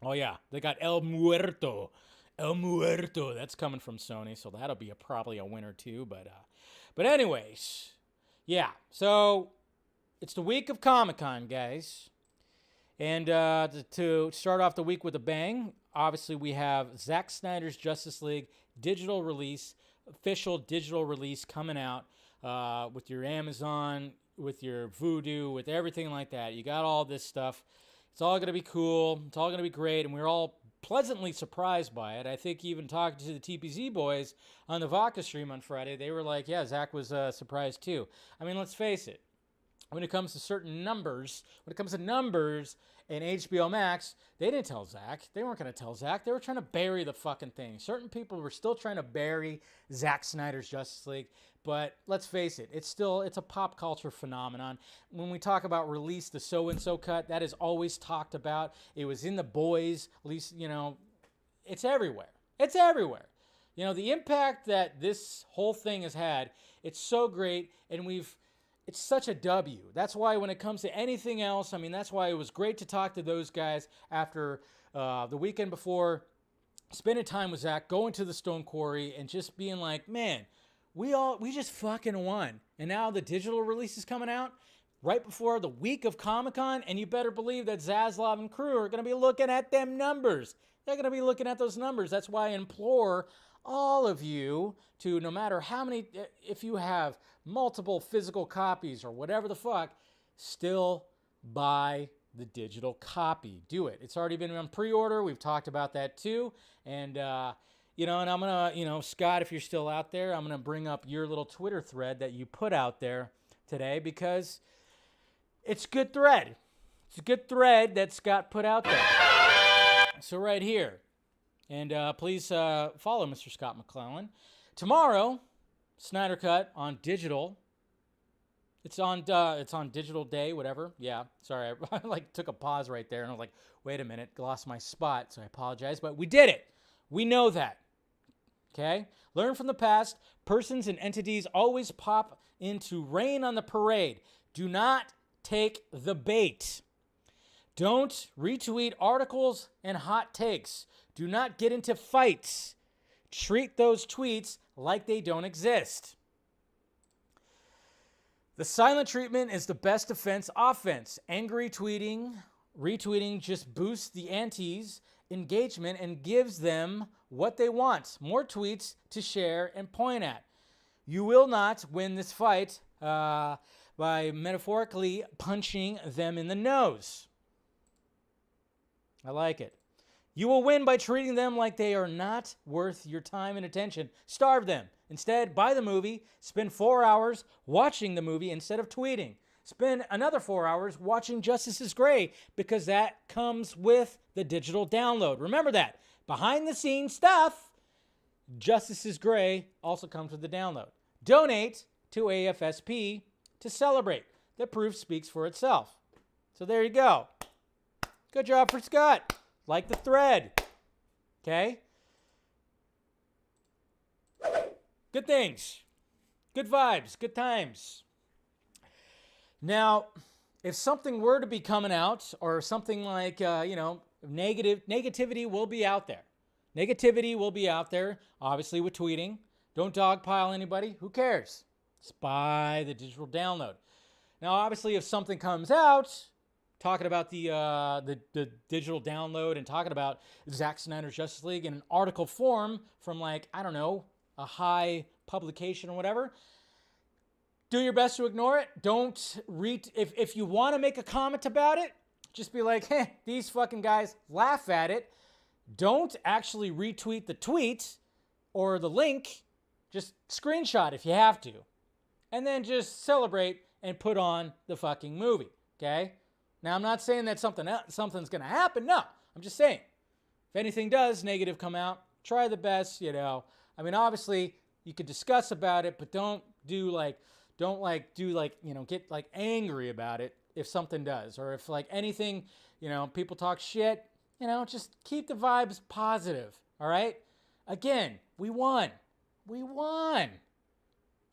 Oh yeah, they got El Muerto. El Muerto. That's coming from Sony, so that'll be probably a winner too. But anyways, yeah. So it's the week of Comic-Con, guys. And to start off the week with a bang, obviously we have Zack Snyder's Justice League digital release, official digital release coming out with your Amazon, with your Vudu, with everything like that. You got all this stuff. It's all going to be cool. It's all going to be great. And we're all pleasantly surprised by it. I think even talking to the TPZ boys on the Vodka stream on Friday, they were like, yeah, Zack was surprised too. I mean, let's face it. When it comes to certain numbers, and HBO Max, they didn't tell Zack. They weren't going to tell Zack. They were trying to bury the fucking thing. Certain people were still trying to bury Zack Snyder's Justice League. But let's face it, it's a pop culture phenomenon. When we talk about release the so-and-so cut, that is always talked about. It was in The Boys, at least, you know, it's everywhere. It's everywhere. You know, the impact that this whole thing has had, it's so great, and it's such a W. That's why when it comes to anything else, I mean, that's why it was great to talk to those guys after the weekend before, spending time with Zack, going to the Stone Quarry, and just being like, man, we just fucking won. And now the digital release is coming out right before the week of Comic-Con, and you better believe that Zaslav and crew are going to be looking at them numbers. They're going to be looking at those numbers. That's why I implore all of you to, no matter how many, if you have multiple physical copies or whatever the fuck, still buy the digital copy. Do it. It's already been on pre-order. We've talked about that too. And, you know, and I'm going to, you know, Scott, if you're still out there, I'm going to bring up your little Twitter thread that you put out there today because it's a good thread. It's a good thread that Scott put out there. So right here. And please follow Mr. Scott McClellan. Tomorrow, Snyder Cut on digital. It's on digital day, whatever. Yeah, sorry, I like took a pause right there, and I was like, wait a minute, lost my spot, so I apologize. But we did it. We know that. Okay? Learn from the past. Persons and entities always pop in to rain on the parade. Do not take the bait. Don't retweet articles and hot takes. Do not get into fights. Treat those tweets like they don't exist. The silent treatment is the best defense offense. Angry tweeting, retweeting just boosts the anti's engagement and gives them what they want. More tweets to share and point at. You will not win this fight by metaphorically punching them in the nose. I like it. You will win by treating them like they are not worth your time and attention. Starve them. Instead, buy the movie. Spend 4 hours watching the movie instead of tweeting. Spend another 4 hours watching Justice is Gray because that comes with the digital download. Remember that. Behind the scenes stuff, Justice is Gray also comes with the download. Donate to AFSP to celebrate. The proof speaks for itself. So there you go. Good job for Scott. Like the thread. Okay? Good things. Good vibes. Good times. Now, if something were to be coming out, or something like, negativity will be out there. Negativity will be out there, obviously, with tweeting. Don't dogpile anybody. Who cares? Just buy the digital download. Now, obviously, if something comes out, talking about the digital download and talking about Zack Snyder's Justice League in an article form from, like, I don't know, a high publication or whatever, do your best to ignore it. Don't read. If you want to make a comment about it, just be like, hey, these fucking guys, laugh at it. Don't actually retweet the tweet or the link. Just screenshot if you have to. And then just celebrate and put on the fucking movie, okay? Now, I'm not saying that something's going to happen. No, I'm just saying. If anything does negative come out, try the best, you know. I mean, obviously, you could discuss about it, but don't get like angry about it if something does. Or if like anything, you know, people talk shit, you know, just keep the vibes positive, all right? Again, we won. We won.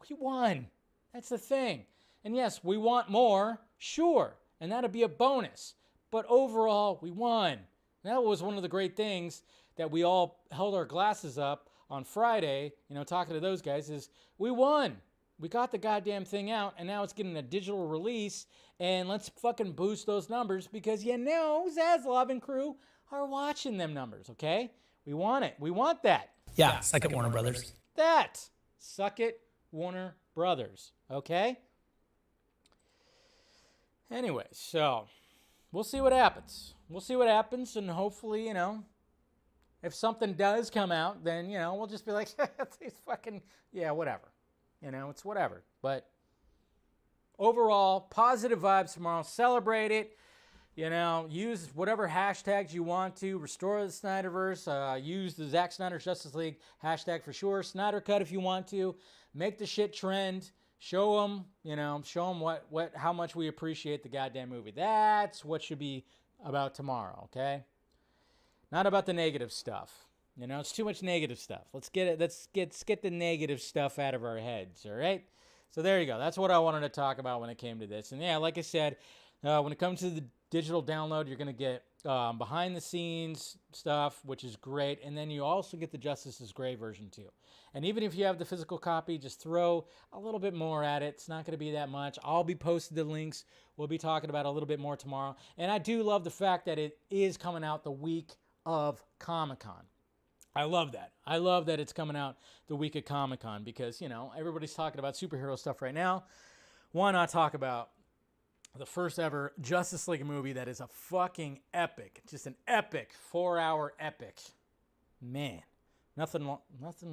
We won. That's the thing. And yes, we want more, sure, and that'd be a bonus. But overall, we won. And that was one of the great things that we all held our glasses up on Friday, you know, talking to those guys, is we won. We got the goddamn thing out, and now it's getting a digital release, and let's fucking boost those numbers because, you know, Zaslav and crew are watching them numbers, okay? We want it. We want that. Yeah, suck it, Warner Brothers. That. Suck it, Warner Brothers, okay? Anyway, so we'll see what happens. We'll see what happens, and hopefully, you know, if something does come out, then, you know, we'll just be like, it's fucking, yeah, whatever. You know, it's whatever. But overall, positive vibes tomorrow. Celebrate it. You know, use whatever hashtags you want to. Restore the Snyderverse. Use the Zack Snyder Justice League hashtag for sure. Snyder Cut if you want to. Make the shit trend. Show them, you know, how much we appreciate the goddamn movie. That's what should be about tomorrow, okay? Not about the negative stuff. You know, it's too much negative stuff. Let's get the negative stuff out of our heads, all right? So there you go. That's what I wanted to talk about when it came to this. And yeah, like I said, when it comes to the digital download, you're going to get behind-the-scenes stuff, which is great. And then you also get the Justice is Gray version, too. And even if you have the physical copy, just throw a little bit more at it. It's not going to be that much. I'll be posting the links. We'll be talking about it a little bit more tomorrow. And I do love the fact that it is coming out the week of Comic-Con. I love that. I love that it's coming out the week of Comic-Con because, you know, everybody's talking about superhero stuff right now. Why not talk about the first ever Justice League movie that is a fucking epic, just an epic 4-hour epic. Man, nothing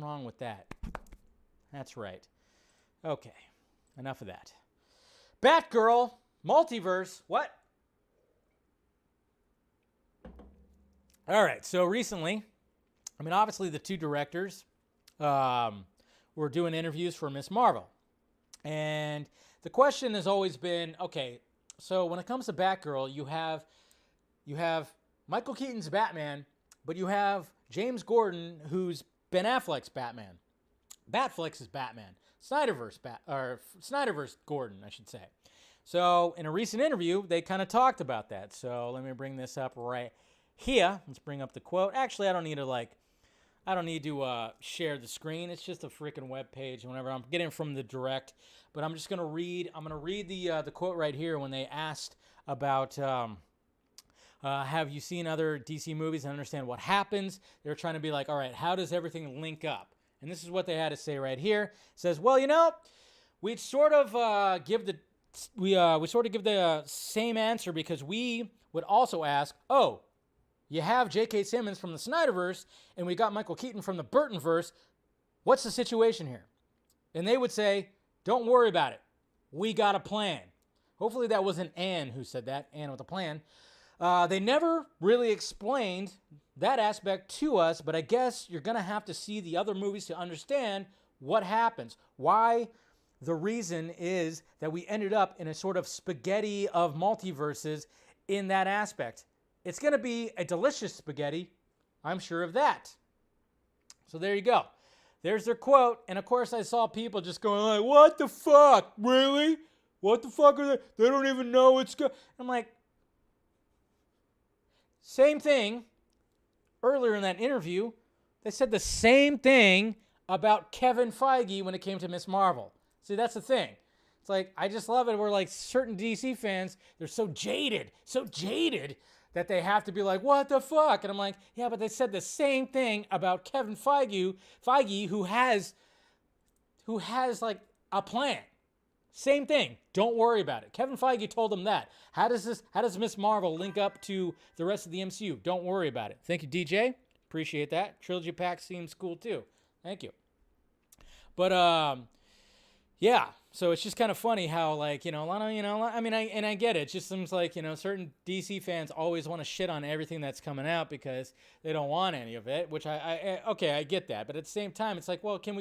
wrong with that. That's right. Okay, enough of that. Batgirl, Multiverse, what? All right, so recently, I mean, obviously the two directors were doing interviews for Ms. Marvel. And the question has always been, okay, so when it comes to Batgirl, you have Michael Keaton's Batman, but you have James Gordon, who's Ben Affleck's Batman. Batflex's Batman. Snyderverse Gordon, I should say. So in a recent interview, they kind of talked about that. So let me bring this up right here. Let's bring up the quote. Actually, I don't need to share the screen. It's just a freaking web page. Whenever I'm getting from the direct, but I'm just gonna read. I'm gonna read the quote right here when they asked about have you seen other DC movies and understand what happens. They're trying to be like, all right, how does everything link up? And this is what they had to say right here. It says, well, you know, we'd sort of give the same answer because we would also ask, oh, you have J.K. Simmons from the Snyderverse, and we got Michael Keaton from the Burtonverse. What's the situation here? And they would say, don't worry about it. We got a plan. Hopefully that wasn't Anne who said that, Anne with a plan. They never really explained that aspect to us, but I guess you're going to have to see the other movies to understand what happens. Why the reason is that we ended up in a sort of spaghetti of multiverses in that aspect. It's going to be a delicious spaghetti. I'm sure of that. So there you go. There's their quote. And of course, I saw people just going like, what the fuck? Really? What the fuck are they? They don't even know what's going on. I'm like, same thing. Earlier in that interview, they said the same thing about Kevin Feige when it came to Ms. Marvel. See, that's the thing. It's like, I just love it where like certain DC fans, they're so jaded that they have to be like, what the fuck? And I'm like, yeah, but they said the same thing about Kevin Feige who has like a plan. Same thing. Don't worry about it. Kevin Feige told them that. How does Miss Marvel link up to the rest of the MCU? Don't worry about it. Thank you, DJ. Appreciate that. Trilogy pack seems cool too. Thank you. But yeah. So it's just kind of funny how, like, a lot of, I get it. It just seems like, certain DC fans always want to shit on everything that's coming out because they don't want any of it, which I get that. But at the same time, it's like, well, can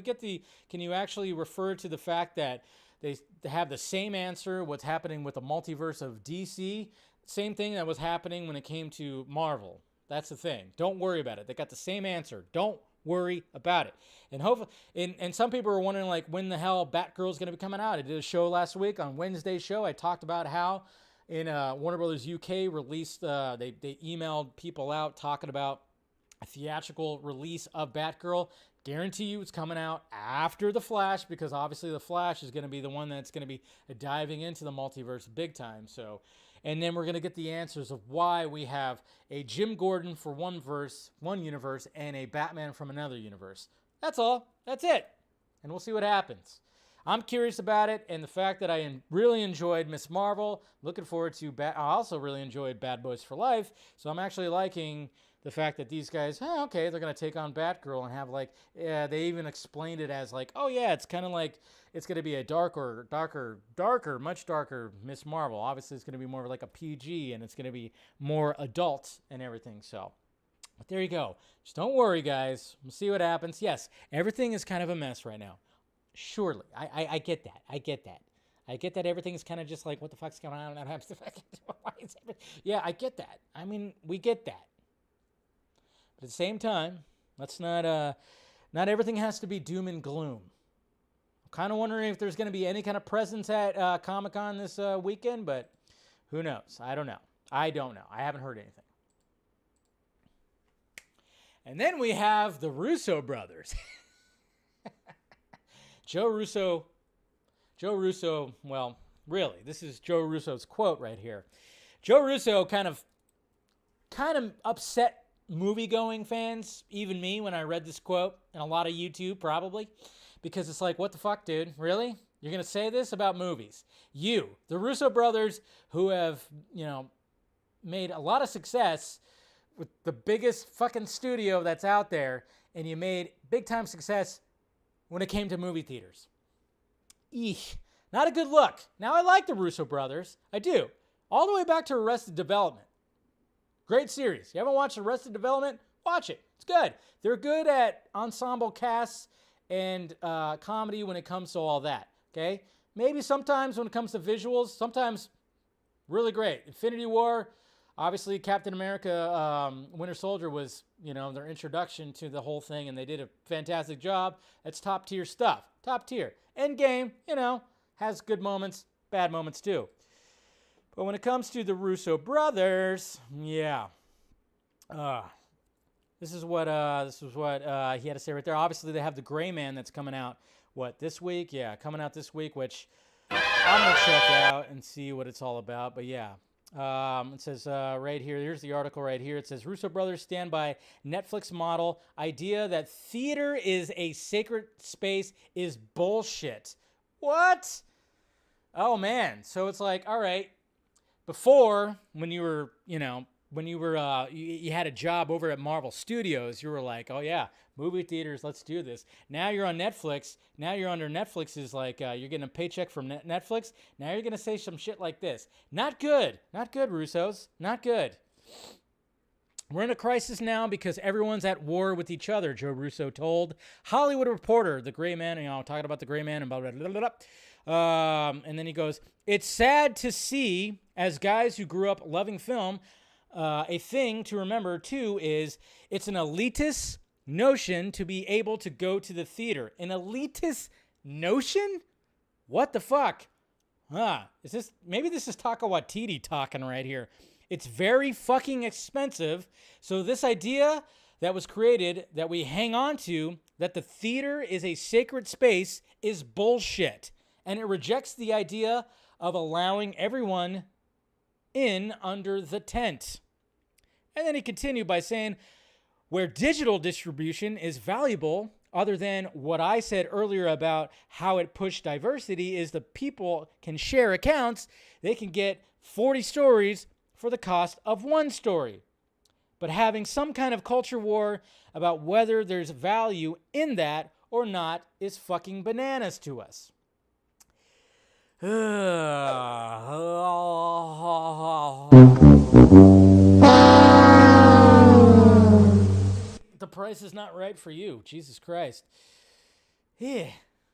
you actually refer to the fact that they have the same answer, what's happening with the multiverse of DC, same thing that was happening when it came to Marvel. That's the thing. Don't worry about it. They got the same answer. Don't worry about it. And hopefully, and some people are wondering, like, when the hell Batgirl's going to be coming out. I did a show last week on Wednesday's show. I talked about how in Warner Brothers UK released, they emailed people out talking about a theatrical release of Batgirl. Guarantee you it's coming out after The Flash, because obviously The Flash is going to be the one that's going to be diving into the multiverse big time. So, and then we're going to get the answers of why we have a Jim Gordon for one universe, and a Batman from another universe. That's all. That's it. And we'll see what happens. I'm curious about it, and the fact that I really enjoyed Miss Marvel. Looking forward to I also really enjoyed Bad Boys for Life, so I'm actually liking the fact that these guys, okay, they're going to take on Batgirl and have, like, they even explained it as, like, oh, yeah, it's kind of like, it's going to be a much darker Miss Marvel. Obviously, it's going to be more like a PG, and it's going to be more adult and everything, so. But there you go. Just don't worry, guys. We'll see what happens. Yes, everything is kind of a mess right now. Surely. I get that. I get that. I get that everything is kind of just like, what the fuck's going on? Yeah, I get that. I mean, we get that. But at the same time, let's not everything has to be doom and gloom. I'm kind of wondering if there's going to be any kind of presence at Comic-Con this weekend, but who knows? I don't know. I haven't heard anything. And then we have the Russo brothers. Joe Russo, well, really, this is Joe Russo's quote right here. Joe Russo kind of upset movie-going fans, even me, when I read this quote, and a lot of YouTube probably, because it's like, what the fuck, dude? Really? You're going to say this about movies? You, the Russo brothers, who have, made a lot of success with the biggest fucking studio that's out there, and you made big-time success when it came to movie theaters. Eek. Not a good look. Now, I like the Russo brothers. I do. All the way back to Arrested Development. Great series. You haven't watched Arrested Development? Watch it. It's good. They're good at ensemble casts and comedy when it comes to all that. Okay? Maybe sometimes when it comes to visuals, sometimes really great. Infinity War, obviously Captain America, Winter Soldier was, their introduction to the whole thing, and they did a fantastic job. That's top tier stuff. Top tier. Endgame, has good moments, bad moments too. But when it comes to the Russo brothers, yeah. This is what he had to say right there. Obviously, they have the Gray Man that's coming out, this week? Yeah, coming out this week, which I'm going to check out and see what it's all about. But yeah, it says right here, here's the article right here. It says, Russo brothers stand by Netflix model. Idea that theater is a sacred space is bullshit. What? Oh, man. So it's like, all right. Before, when you were, you had a job over at Marvel Studios, you were like, oh yeah, movie theaters, let's do this. Now you're on Netflix. Now you're under Netflix's, like, you're getting a paycheck from Netflix. Now you're going to say some shit like this. Not good. Not good, Russos. Not good. We're in a crisis now because everyone's at war with each other, Joe Russo told Hollywood Reporter, the Gray Man, talking about the Gray Man and blah, blah, blah, blah, blah. And then he goes, it's sad to see, as guys who grew up loving film, a thing to remember, too, is it's an elitist notion to be able to go to the theater. An elitist notion? What the fuck? Maybe this is Taika Waititi talking right here. It's very fucking expensive. So this idea that was created, that we hang on to, that the theater is a sacred space, is bullshit. And it rejects the idea of allowing everyone in under the tent. And then he continued by saying, where digital distribution is valuable, other than what I said earlier about how it pushed diversity is the people can share accounts. They can get 40 stories for the cost of one story. But having some kind of culture war about whether there's value in that or not is fucking bananas to us. The price is not right for you. Jesus Christ. Yeah.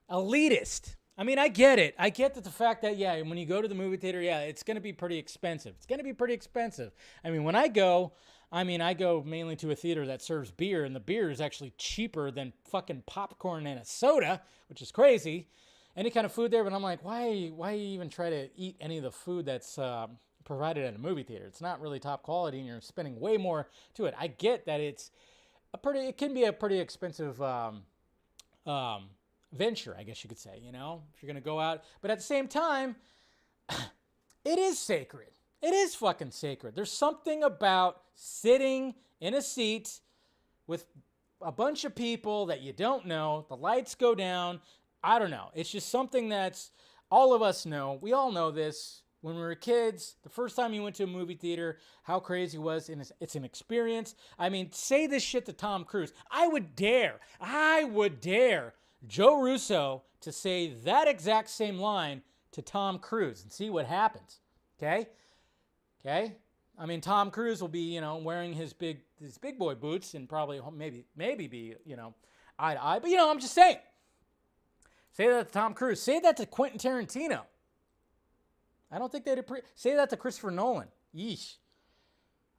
Elitist. I mean, I get it. I get that the fact that, yeah, when you go to the movie theater, yeah, it's going to be pretty expensive. It's going to be pretty expensive. I mean, when I go mainly to a theater that serves beer, and the beer is actually cheaper than fucking popcorn and a soda, which is crazy. Any kind of food there, but I'm like, why even try to eat any of the food that's provided at a movie theater? It's not really top quality, and you're spending way more to it. I get that it can be a pretty expensive venture, I guess you could say, you know, if you're going to go out. But at the same time, it is sacred. It is fucking sacred. There's something about sitting in a seat with a bunch of people that you don't know. The lights go down. I don't know. It's just something that's all of us know. We all know this. When we were kids, the first time you went to a movie theater, how crazy it was. And it's an experience. I mean, say this shit to Tom Cruise. I would dare Joe Russo to say that exact same line to Tom Cruise and see what happens. Okay? I mean, Tom Cruise will be, you know, wearing his big boy boots and probably maybe be, you know, eye to eye. But, you know, I'm just saying. Say that to Tom Cruise. Say that to Quentin Tarantino. I don't think they'd say that to Christopher Nolan. Yeesh.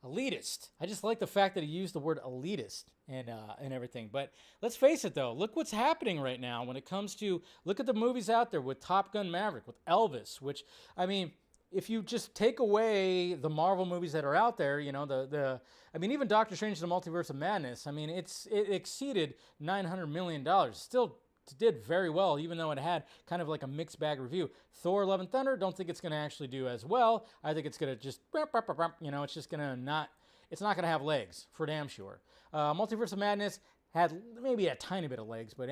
Elitist. I just like the fact that he used the word elitist and everything. But let's face it, though. Look what's happening right now when it comes to, look at the movies out there with Top Gun Maverick, with Elvis, which, I mean, if you just take away the Marvel movies that are out there, you know, I mean, even Doctor Strange in the Multiverse of Madness, I mean, it exceeded $900 million. Still did very well, even though it had kind of like a mixed bag review. Thor: Love and Thunder, don't think it's going to actually do as well. I think it's going to just, you know, it's just going to it's not going to have legs, for damn sure. Multiverse of Madness had maybe a tiny bit of legs, but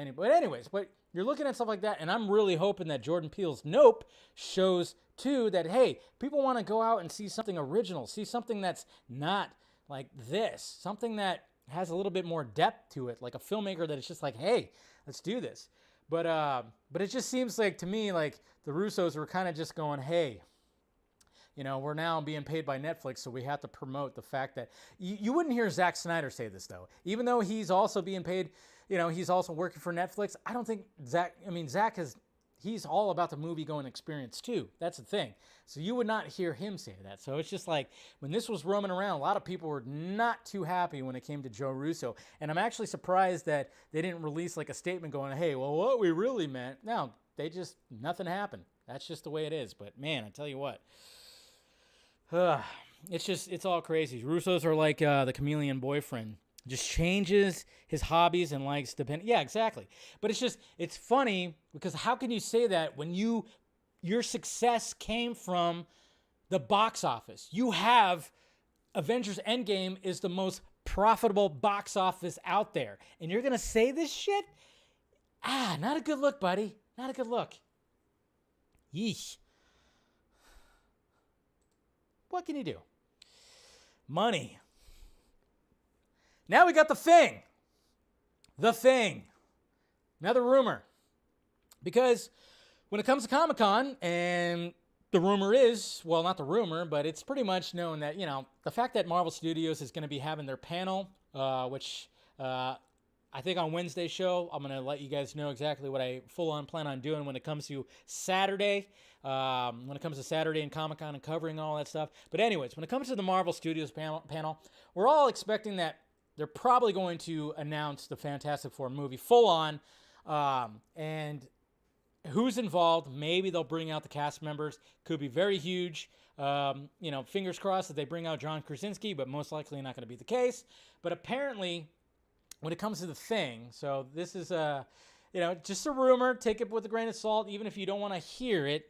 you're looking at stuff like that, and I'm really hoping that Jordan Peele's Nope shows, too, that, hey, people want to go out and see something original, see something that's not like this, something that has a little bit more depth to it, like a filmmaker that is just like, hey, let's do this. But it just seems like, to me, like the Russos were kind of just going, hey, you know, we're now being paid by Netflix, so we have to promote the fact that you wouldn't hear Zack Snyder say this, though. Even though he's also being paid, you know, he's also working for Netflix. I don't think Zack he's all about the movie-going experience, too. That's the thing. So you would not hear him say that. So it's just like, when this was roaming around, a lot of people were not too happy when it came to Joe Russo. And I'm actually surprised that they didn't release like a statement going, hey, well, what we really meant. No, nothing happened. That's just the way it is. But, man, I tell you what. It's all crazy. Russos are like the chameleon boyfriend. Just changes his hobbies and likes depend. Yeah, exactly. But it's funny because how can you say that when your success came from the box office? You have Avengers Endgame is the most profitable box office out there. And you're going to say this shit? Not a good look, buddy. Not a good look. Yeesh. What can you do? Money. Now we got The Thing. The Thing. Another rumor. Because when it comes to Comic-Con, and the rumor is, well, not the rumor, but it's pretty much known that, you know, the fact that Marvel Studios is going to be having their panel, which I think on Wednesday's show, I'm going to let you guys know exactly what I full-on plan on doing when it comes to Saturday. When it comes to Saturday and Comic-Con and covering all that stuff. But anyways, when it comes to the Marvel Studios panel, we're all expecting that they're probably going to announce the Fantastic Four movie full on. And who's involved? Maybe they'll bring out the cast members. Could be very huge. You know, fingers crossed that they bring out John Krasinski, but most likely not going to be the case. But apparently, when it comes to The Thing, so this is just a rumor. Take it with a grain of salt, even if you don't want to hear it.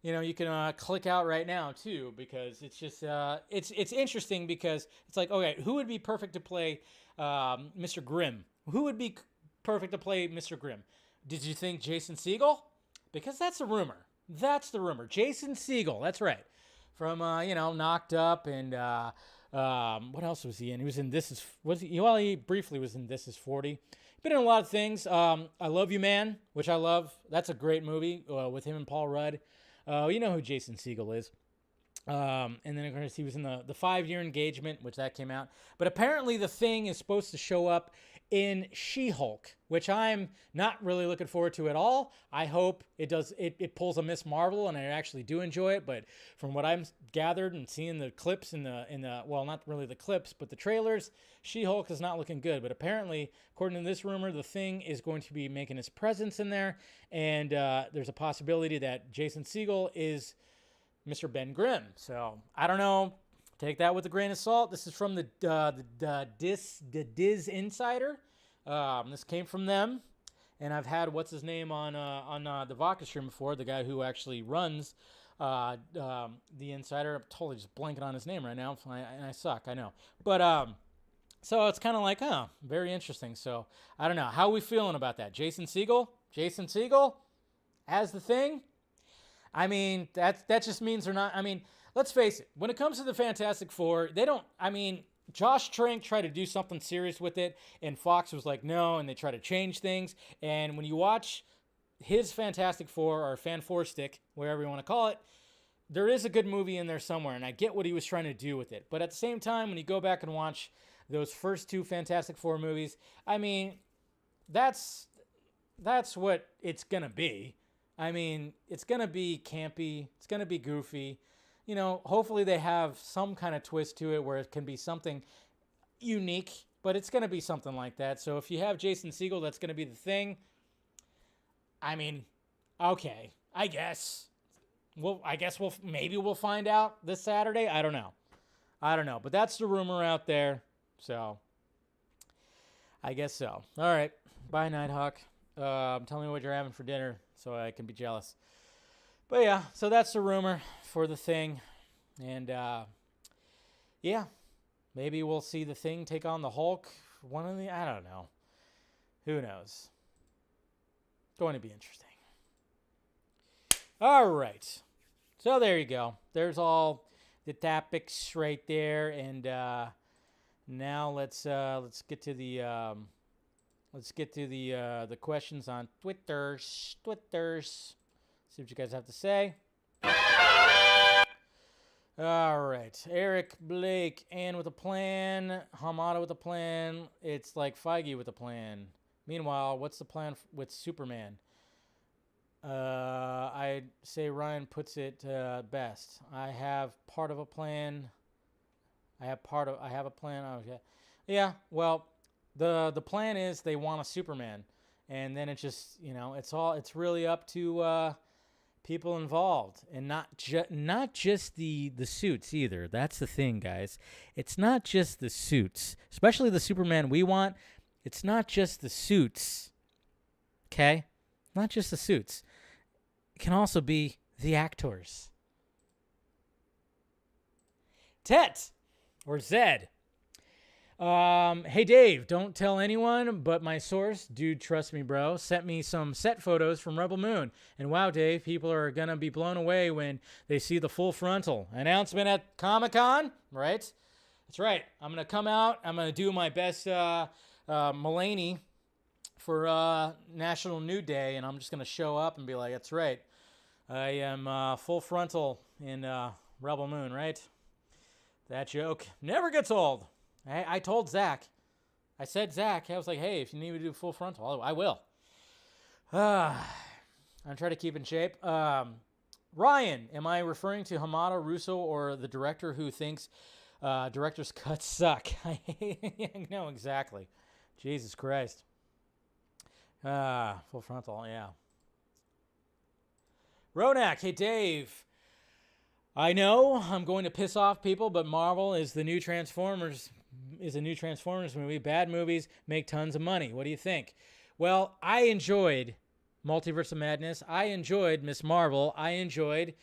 You know, you can click out right now, too, because it's just, it's interesting because it's like, okay, who would be perfect to play Mr. Grimm? Who would be perfect to play Mr. Grimm. Did you think Jason Segel? Because that's a rumor. That's the rumor. Jason Segel. That's right. From Knocked Up and what else was he in? He was in This Is. Was he? Well, he briefly was in This Is 40. Been in a lot of things. I Love You, Man, which I love. That's a great movie with him and Paul Rudd. You know who Jason Segel is. And then, of course, he was in the 5-Year Engagement, which that came out. But apparently The Thing is supposed to show up in She-Hulk, which I'm not really looking forward to at all. I hope it does. It pulls a Miss Marvel, and I actually do enjoy it. But from what I'm gathered and seeing the clips in the well, not really the clips, but the trailers, She-Hulk is not looking good. But apparently, according to this rumor, The Thing is going to be making his presence in there, and there's a possibility that Jason Segel is Mr. Ben Grimm. So I don't know. Take that with a grain of salt. This is from the Diz Insider. This came from them, and I've had what's his name on the Vodka stream before. The guy who actually runs the Insider. I'm totally just blanking on his name right now, and I suck. I know, but so it's kind of like, very interesting. So I don't know. How are we feeling about that? Jason Segel as The Thing. I mean, that just means they're not. I mean, let's face it. When it comes to the Fantastic Four, they don't. I mean, Josh Trank tried to do something serious with it, and Fox was like, no, and they try to change things. And when you watch his Fantastic Four or Fan Four Stick, wherever you want to call it, there is a good movie in there somewhere, and I get what he was trying to do with it. But at the same time, when you go back and watch those first 2 Fantastic Four movies, I mean, that's what it's gonna be. I mean, it's going to be campy. It's going to be goofy. You know, hopefully they have some kind of twist to it where it can be something unique, but it's going to be something like that. So if you have Jason Segel, that's going to be The Thing. I mean, okay, I guess. Well, maybe we'll find out this Saturday. I don't know. But that's the rumor out there. So I guess so. All right. Bye, Nighthawk. Tell me what you're having for dinner so I can be jealous. But yeah, so that's the rumor for The Thing. And yeah, maybe we'll see The Thing take on the Hulk. I don't know. Who knows? Going to be interesting. All right. So there you go. There's all the topics right there. And now let's get to the the questions on Twitters. See what you guys have to say. All right. Eric Blake, Ann with a plan. Hamada with a plan. It's like Feige with a plan. Meanwhile, what's the plan with Superman? I'd say Ryan puts it best. I have part of a plan. I have a plan. Oh, yeah. Well, the plan is they want a Superman, and then it just it's really up to people involved, and not just the suits either. That's the thing, guys. It's not just the suits, especially the Superman we want. It's not just the suits. Okay, not just the suits. It can also be the actors. Tet or Zed. Hey Dave, don't tell anyone, but my source, dude, trust me, bro, sent me some set photos from Rebel Moon. And wow, Dave, people are gonna be blown away when they see the full frontal announcement at Comic-Con, right? That's right. I'm gonna come out. I'm gonna do my best, Mulaney for National Nude Day, and I'm just gonna show up and be like, "That's right, I am full frontal in Rebel Moon, right?" That joke never gets old. I told Zach. I said, Zach, I was like, hey, if you need me to do full frontal, I will. I'm trying to keep in shape. Ryan, am I referring to Hamada, Russo, or the director who thinks director's cuts suck? No, exactly. Jesus Christ. Full frontal, yeah. Ronak, hey, Dave. I know I'm going to piss off people, but Marvel is a new Transformers movie. Bad movies make tons of money. What do you think? Well, I enjoyed Multiverse of Madness. I enjoyed Miss Marvel. I enjoyed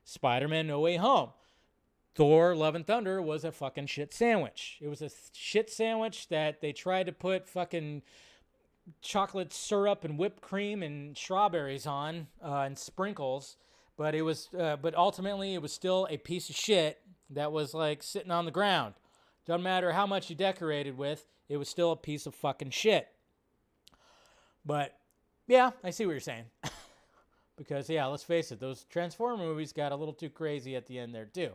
Spider-Man No Way Home. Thor Love and Thunder was a fucking shit sandwich. It was a shit sandwich that they tried to put fucking chocolate syrup and whipped cream and strawberries on and sprinkles, but but ultimately it was still a piece of shit that was like sitting on the ground. Doesn't matter how much you decorated with, it was still a piece of fucking shit. But yeah, I see what you're saying. Because yeah, let's face it, those Transformer movies got a little too crazy at the end there too.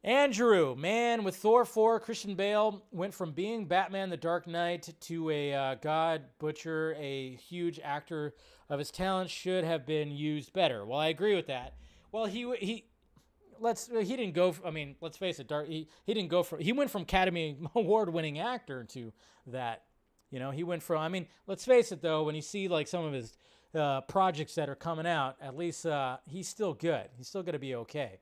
Andrew, man, with Thor 4, Christian Bale went from being Batman the Dark Knight to a god butcher, a huge actor of his talent, should have been used better. Well, I agree with that. Well, he didn't go. Let's face it, he didn't go from. He went from Academy Award-winning actor to that. You know, he went from. Let's face it though, when you see like some of his projects that are coming out, at least he's still good. He's still gonna be okay.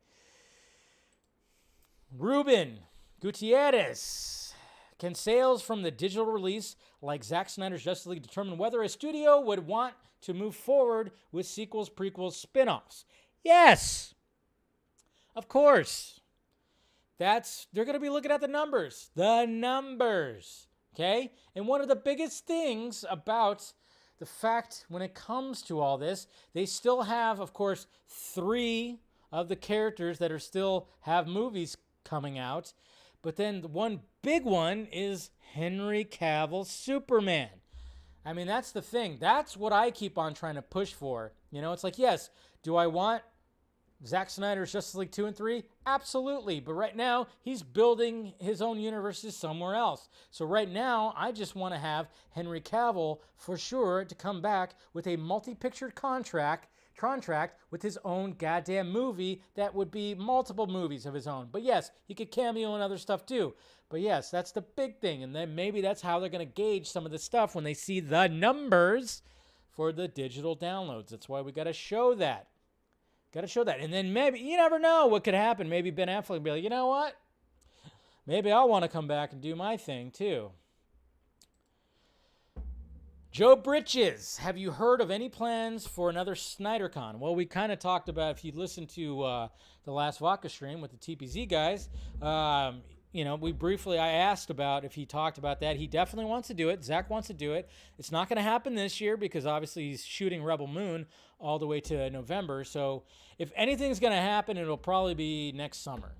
Ruben Gutierrez. Can sales from the digital release like Zack Snyder's Justice League determine whether a studio would want to move forward with sequels, prequels, spin-offs? Yes. Of course. They're going to be looking at the numbers. The numbers. Okay? And one of the biggest things about the fact when it comes to all this, they still have, of course, 3 of the characters that are still have movies coming out. But then the one big one is Henry Cavill's Superman. That's the thing. That's what I keep on trying to push for. You know, it's like, yes, do I want Zack Snyder's Justice League 2 and 3? Absolutely. But right now, he's building his own universes somewhere else. So right now, I just want to have Henry Cavill for sure to come back with a multi-picture contract with his own goddamn movie that would be multiple movies of his own. But yes, he could cameo and other stuff too. But yes, that's the big thing. And then maybe that's how they're going to gauge some of the stuff when they see the numbers for the digital downloads. That's why we got to show that. And then maybe, you never know what could happen. Maybe Ben Affleck will be like, you know what? Maybe I'll want to come back and do my thing too. Joe Britches, have you heard of any plans for another SnyderCon? Well, we kind of talked about, if you listened to the last Vodka stream with the TPZ guys, I asked about if he talked about that. He definitely wants to do it. Zach wants to do it. It's not going to happen this year because obviously he's shooting Rebel Moon all the way to November. So if anything's going to happen, it'll probably be next summer.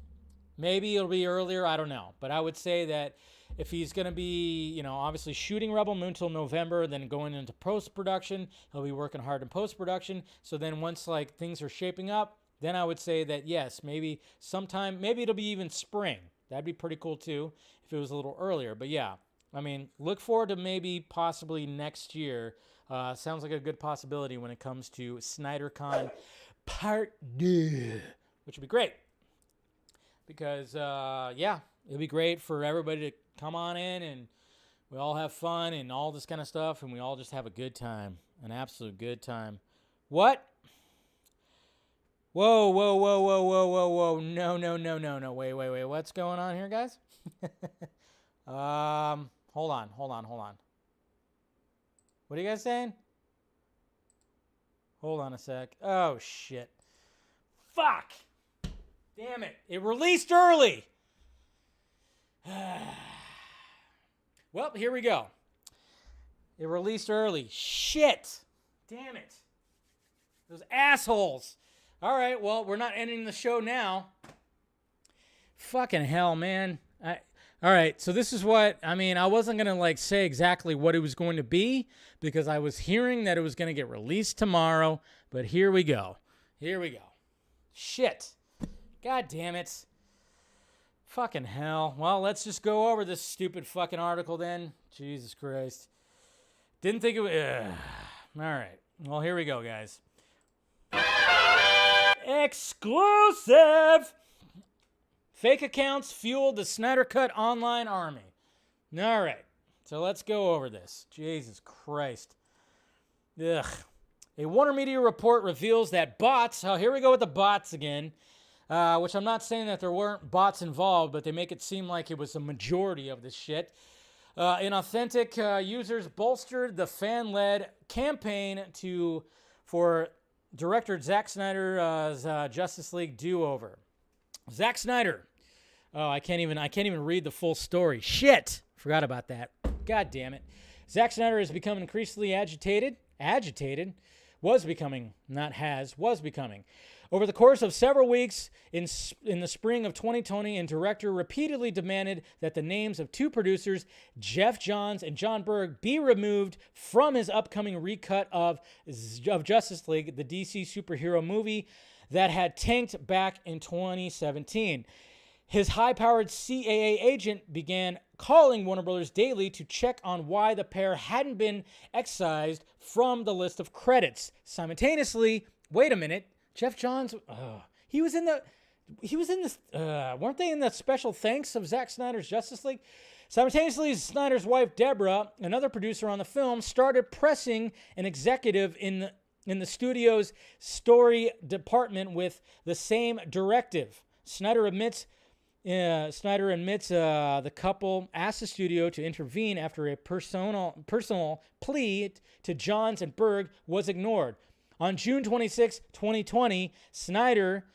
Maybe it'll be earlier. I don't know. But I would say that if he's going to be, obviously shooting Rebel Moon till November, then going into post-production, he'll be working hard in post-production. So then once things are shaping up, then I would say that yes, maybe sometime, maybe it'll be even spring. That'd be pretty cool too if it was a little earlier. But yeah, look forward to maybe possibly next year. Sounds like a good possibility when it comes to SnyderCon Part 2, which would be great. Because, it'd be great for everybody to come on in and we all have fun and all this kind of stuff and we all just have a good time. An absolute good time. What? Whoa. No. Wait. What's going on here, guys? Hold on. What are you guys saying? Hold on a sec. Oh, shit. Fuck! Damn it. It released early. Well, here we go. It released early. Shit. Damn it. Those assholes. All right, well, we're not ending the show now. Fucking hell, man. All right, so this is what, I wasn't going to say exactly what it was going to be because I was hearing that it was going to get released tomorrow, but here we go. Shit. God damn it. Fucking hell. Well, let's just go over this stupid fucking article then. Jesus Christ. Didn't think it would... All right. Well, here we go, guys. Exclusive! Fake accounts fueled the Snyder Cut online army. All right. So let's go over this. Jesus Christ. Ugh. A Warner Media report reveals that bots... Oh, here we go with the bots again. Which I'm not saying that there weren't bots involved, but they make it seem like it was a majority of this shit. Inauthentic users bolstered the fan-led campaign for director Zack Snyder's Justice League do-over. Zack Snyder. Oh, I can't even read the full story. Shit! Forgot about that. God damn it. Zack Snyder has become increasingly was becoming. Over the course of several weeks in the spring of 2020, and director repeatedly demanded that the names of two producers, Jeff Johns and John Berg, be removed from his upcoming recut of Justice League, the DC superhero movie that had tanked back in 2017. His high-powered CAA agent began calling Warner Brothers daily to check on why the pair hadn't been excised from the list of credits. Simultaneously, wait a minute, Jeff Johns, weren't they in the special thanks of Zack Snyder's Justice League? Simultaneously, Snyder's wife, Deborah, another producer on the film, started pressing an executive in the studio's story department with the same directive. Snyder admits the couple asked the studio to intervene after a personal plea to Johns and Berg was ignored. On June 26, 2020, Snyder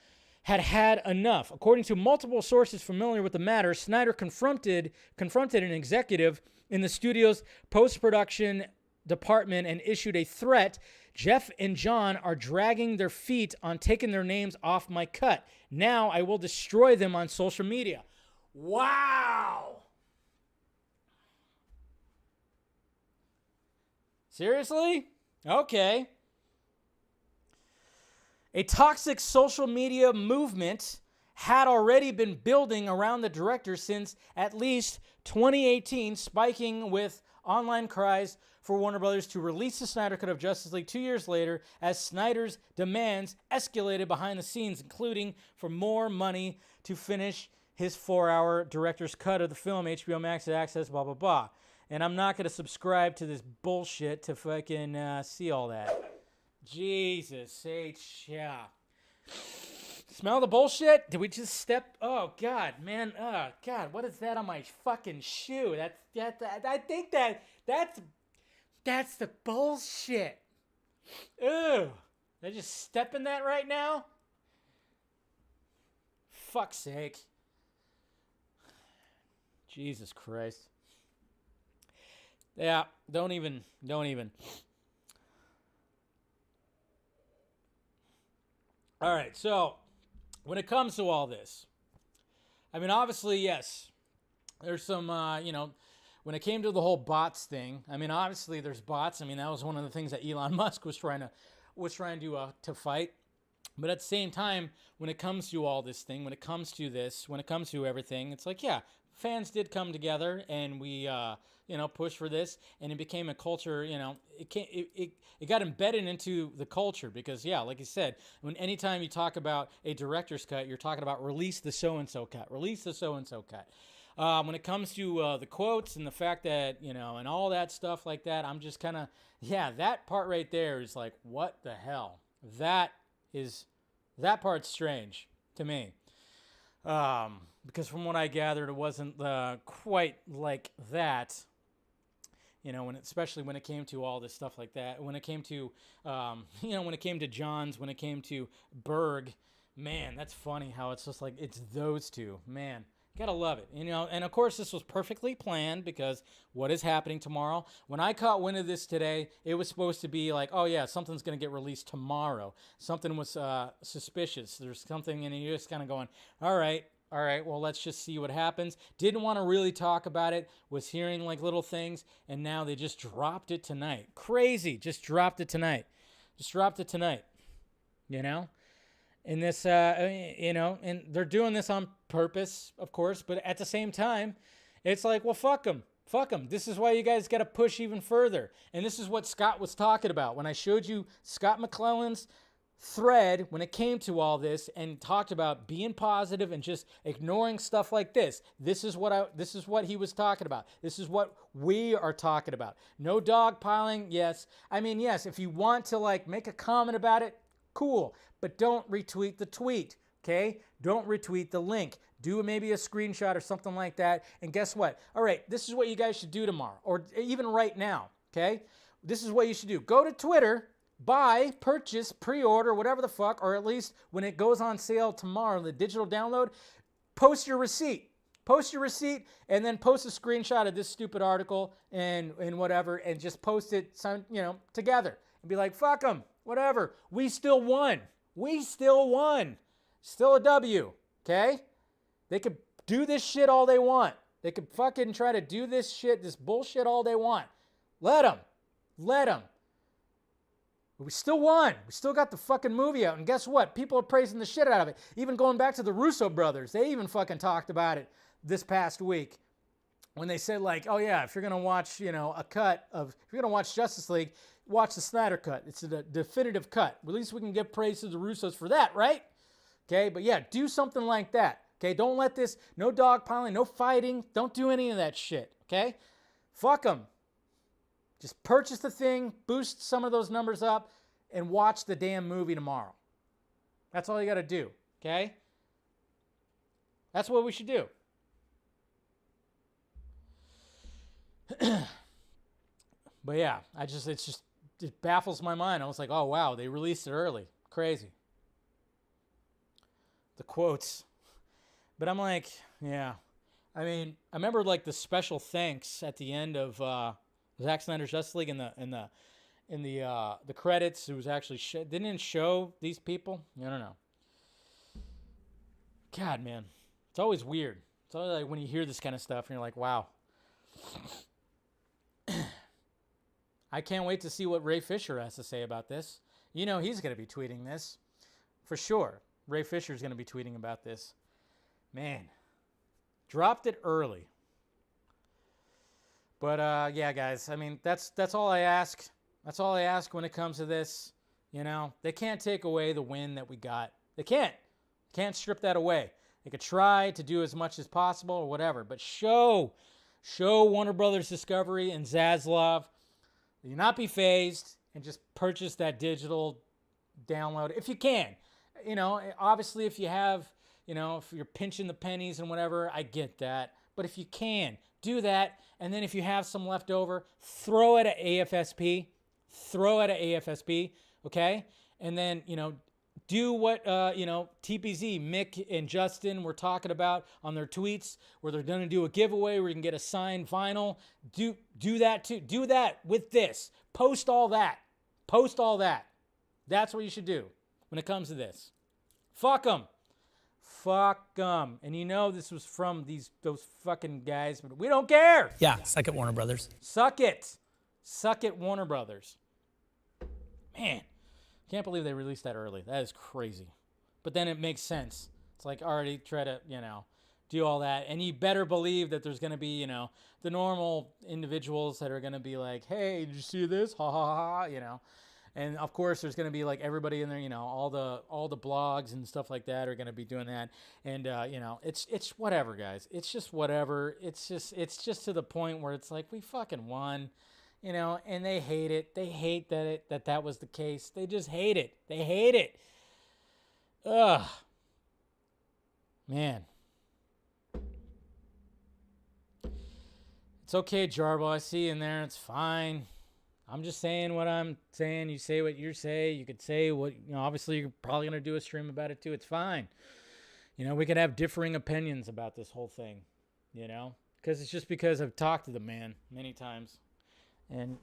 had enough. According to multiple sources familiar with the matter, Snyder confronted an executive in the studio's post-production department and issued a threat. Jeff and John are dragging their feet on taking their names off my cut. Now I will destroy them on social media. Wow! Seriously? Okay. A toxic social media movement had already been building around the director since at least 2018, spiking with online cries for Warner Brothers to release the Snyder Cut of Justice League 2 years later, as Snyder's demands escalated behind the scenes, including for more money to finish his 4-hour director's cut of the film, HBO Max Access, blah, blah, blah. And I'm not going to subscribe to this bullshit to fucking see all that. Jesus H, yeah. Smell the bullshit? Did we just step? Oh God, man. Oh God, what is that on my fucking shoe? I think that's the bullshit. Ew. Did I just step in that right now? Fuck's sake. Jesus Christ. Yeah, don't even. All right, so when it comes to all this, I mean, obviously, yes, there's some, when it came to the whole bots thing, I mean, obviously there's bots. I mean, that was one of the things that Elon Musk was trying to fight. But at the same time, when it comes to all this thing, when it comes to everything, it's like, yeah, fans did come together and we, push for this, and it became a culture. It got embedded into the culture because, yeah, like you said, anytime you talk about a director's cut, you're talking about release the so and so cut. When it comes to the quotes and the fact that and all that stuff like that, I'm just kind of that part right there is like, what the hell? That part's strange to me. Because from what I gathered, it wasn't quite like that. Especially when it came to all this stuff like that. When it came to, when it came to Johns, when it came to Berg, man, that's funny how it's just like it's those two. Man, gotta love it. And of course this was perfectly planned because what is happening tomorrow? When I caught wind of this today, it was supposed to be like, oh yeah, something's gonna get released tomorrow. Something was suspicious. There's something, and you're just kind of going, all right, well, let's just see what happens. Didn't want to really talk about it. Was hearing like little things, and now they just dropped it tonight. Crazy. Just dropped it tonight. And this, and they're doing this on purpose, of course, but at the same time, it's like, well, fuck them. This is why you guys got to push even further. And this is what Scott was talking about. When I showed you Scott McClellan's thread when it came to all this and talked about being positive and just ignoring stuff like this. This is what he was talking about. This is what we are talking about. No dogpiling. Yes. I mean, yes, if you want to like make a comment about it, cool, but don't retweet the tweet. Okay? Don't retweet the link. Do maybe a screenshot or something like that. And guess what? All right, this is what you guys should do tomorrow or even right now. Okay? This is what you should do. Go to Twitter, buy, purchase, pre-order, whatever the fuck, or at least when it goes on sale tomorrow, the digital download, post your receipt. Post your receipt and then post a screenshot of this stupid article and whatever, and just post it, together and be like, fuck them, whatever. We still won. We still won. Still a W. Okay? They could do this shit all they want. They could fucking try to do this bullshit all they want. Let them. Let them. But we still won. We still got the fucking movie out. And guess what? People are praising the shit out of it. Even going back to the Russo brothers. They even fucking talked about it this past week. When they said like, oh yeah, if you're going to watch, if you're going to watch Justice League, watch the Snyder Cut. It's a definitive cut. At least we can give praise to the Russos for that, right? Okay, but yeah, do something like that. Okay, don't let this, no dogpiling, no fighting. Don't do any of that shit, okay? Fuck them. Just purchase the thing, boost some of those numbers up, and watch the damn movie tomorrow. That's all you got to do, okay? That's what we should do. But yeah, it baffles my mind. I was like, oh wow, they released it early. Crazy. The quotes. But I'm like, yeah. I mean, I remember like the special thanks at the end of Zack Snyder Justice League in the credits. It was actually didn't show these people. I don't know. God, man, it's always weird. It's always like when you hear this kind of stuff, and you're like, wow. I can't wait to see what Ray Fisher has to say about this. He's going to be tweeting this for sure. Ray Fisher's going to be tweeting about this. Man, dropped it early. But yeah, guys. I mean, that's all I ask. That's all I ask when it comes to this. They can't take away the win that we got. They can't. Can't strip that away. They could try to do as much as possible or whatever, but show Warner Brothers Discovery and Zaslav that you not be phased and just purchase that digital download if you can. Obviously if you have, if you're pinching the pennies and whatever, I get that. But if you can, do that. And then if you have some left over, throw it at AFSP. Okay? And then, do what, TPZ, Mick and Justin were talking about on their tweets where they're going to do a giveaway where you can get a signed vinyl. Do that too. Do that with this. Post all that. That's what you should do when it comes to this. Fuck them. And this was from those fucking guys, but we don't care. Yeah, suck it, Warner Brothers. Suck it, Warner Brothers. Man. Can't believe they released that early. That is crazy. But then it makes sense. It's like already try to, do all that. And you better believe that there's going to be, the normal individuals that are going to be like, hey, did you see this? Ha, ha, ha, And, of course, there's going to be, like, everybody in there, all the blogs and stuff like that are going to be doing that. And, it's whatever, guys. It's just whatever. It's just to the point where it's like, we fucking won. And they hate it. They hate that was the case. They just hate it. They hate it. Ugh. Man. It's okay, Jarbo. I see you in there. It's fine. I'm just saying what I'm saying. You say what you say. You could say what, obviously you're probably going to do a stream about it too. It's fine. We could have differing opinions about this whole thing, because it's just because I've talked to the man many times. And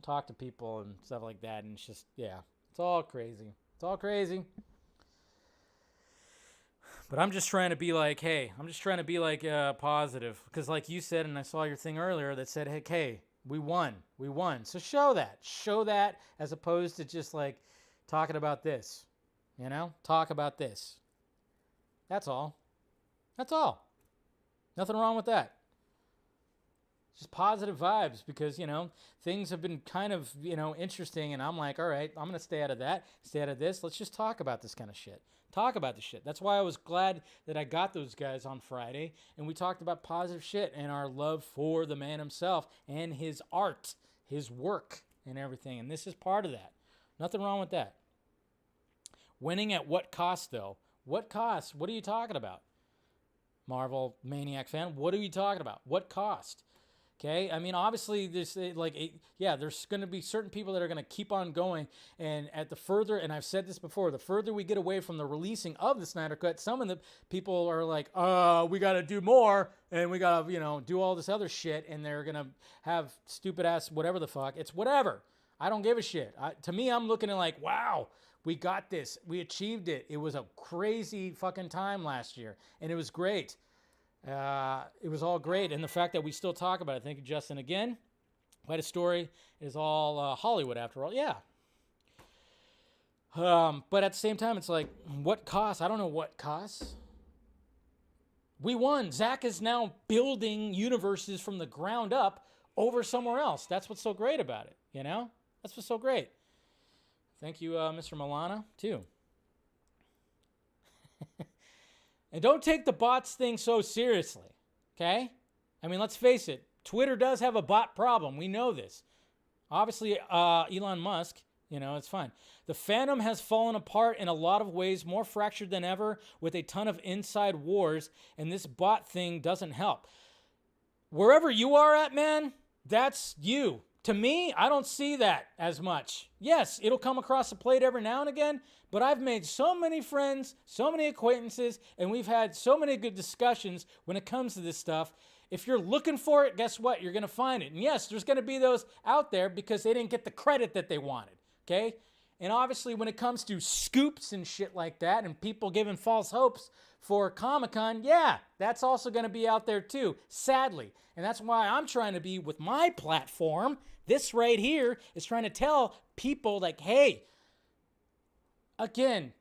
talk to people and stuff like that. And it's just, yeah, it's all crazy. But I'm just trying to be like, hey, positive. Because like you said, and I saw your thing earlier that said, hey, we won. So show that as opposed to just like talking about this, talk about this. That's all. Nothing wrong with that. Just positive vibes because, things have been kind of, interesting. And I'm like, all right, I'm going to stay out of that, stay out of this. Let's just talk about this kind of shit. Talk about the shit. That's why I was glad that I got those guys on Friday. And we talked about positive shit and our love for the man himself and his art, his work and everything. And this is part of that. Nothing wrong with that. Winning at what cost, though? What cost? What are you talking about? Marvel Maniac fan, what are you talking about? What cost? Okay, I mean, obviously, there's there's going to be certain people that are going to keep on going, and at the further, and I've said this before, the further we get away from the releasing of the Snyder Cut, some of the people are like, we got to do more, and we got to, do all this other shit, and they're going to have stupid ass whatever the fuck. It's whatever. I don't give a shit. To me, I'm looking at like, wow, we got this. We achieved it. It was a crazy fucking time last year, and it was great. It was all great, and the fact that we still talk about it, thank you, Justin, again. Quite a story. Is all Hollywood after all, yeah. But at the same time, it's like, what costs? I don't know what costs. We won. Zack is now building universes from the ground up over somewhere else. That's what's so great about it, That's what's so great. Thank you, Mr. Milana, too. And don't take the bots thing so seriously, okay? I mean, let's face it. Twitter does have a bot problem. We know this. Obviously, Elon Musk, it's fine. The fandom has fallen apart in a lot of ways, more fractured than ever, with a ton of inside wars, and this bot thing doesn't help. Wherever you are at, man, that's you. To me, I don't see that as much. Yes, it'll come across the plate every now and again, but I've made so many friends, so many acquaintances, and we've had so many good discussions when it comes to this stuff. If you're looking for it, guess what? You're going to find it. And yes, there's going to be those out there because they didn't get the credit that they wanted, okay? And obviously, when it comes to scoops and shit like that and people giving false hopes for Comic-Con, yeah, that's also going to be out there too, sadly. And that's why I'm trying to be with my platform. This right here is trying to tell people like, hey, again,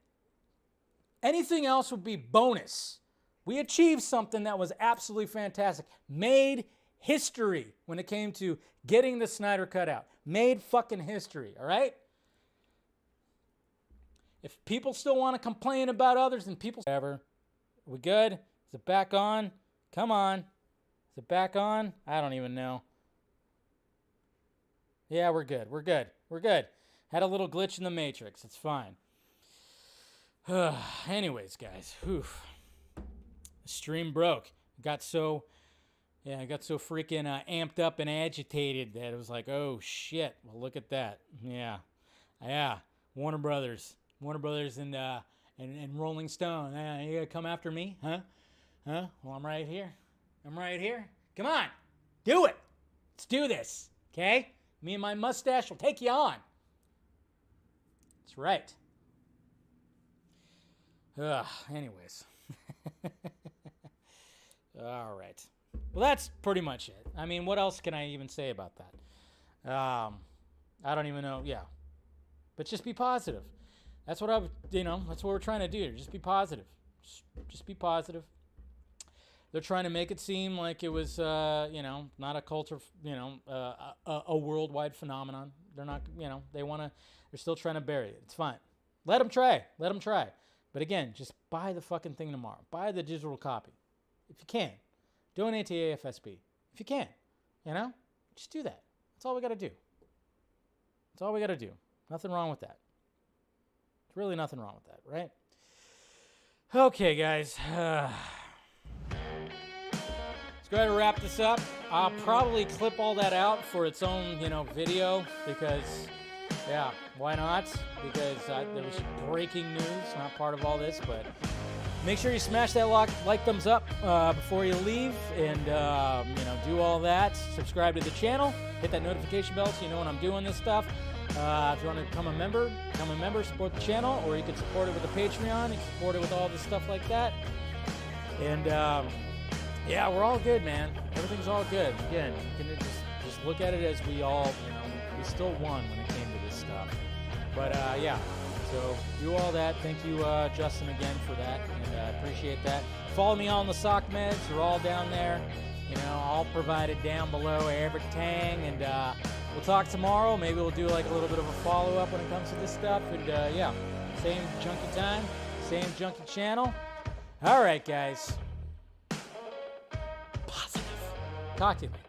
anything else would be bonus. We achieved something that was absolutely fantastic. Made history when it came to getting the Snyder Cut out. Made fucking history, all right? If people still want to complain about others and people... Whatever. Are we good? Is it back on? Come on. Is it back on? I don't even know. Yeah, we're good. We're good. We're good. Had a little glitch in the Matrix. It's fine. Anyways, guys. Whew. The stream broke. I got so freaking amped up and agitated that it was like, oh, shit. Well, look at that. Yeah. Warner Brothers and Rolling Stone. You gonna come after me? Huh? Well, I'm right here. Come on. Do it. Let's do this. Okay? Me and my mustache will take you on. That's right. Anyways. All right. Well, that's pretty much it. I mean, what else can I even say about that? I don't even know. Yeah. But just be positive. That's what that's what we're trying to do. Just be positive. Just be positive. They're trying to make it seem like it was, not a culture, a worldwide phenomenon. They're not, they're still trying to bury it. It's fine. Let them try. But again, just buy the fucking thing tomorrow. Buy the digital copy. If you can. Donate to AFSP. If you can. Just do that. That's all we got to do. That's all we got to do. Nothing wrong with that. There's really nothing wrong with that, right? Okay, guys. Let's go ahead and wrap this up. I'll probably clip all that out for its own, video because, yeah, why not? Because there was breaking news, not part of all this, but make sure you smash that like thumbs up before you leave and, do all that. Subscribe to the channel. Hit that notification bell so you know when I'm doing this stuff. If you want to become a member, support the channel, or you can support it with a Patreon. You can support it with all this stuff like that. And, yeah, we're all good, man. Everything's all good. Again, you can just look at it as we all, we still won when it came to this stuff. But, yeah, so do all that. Thank you, Justin, again for that, and I appreciate that. Follow me on the sock meds. They're all down there. All provided down below everything, and we'll talk tomorrow. Maybe we'll do like a little bit of a follow-up when it comes to this stuff, and yeah, same Junkee time, same Junkee channel. All right, guys. Positive. Talk to you later.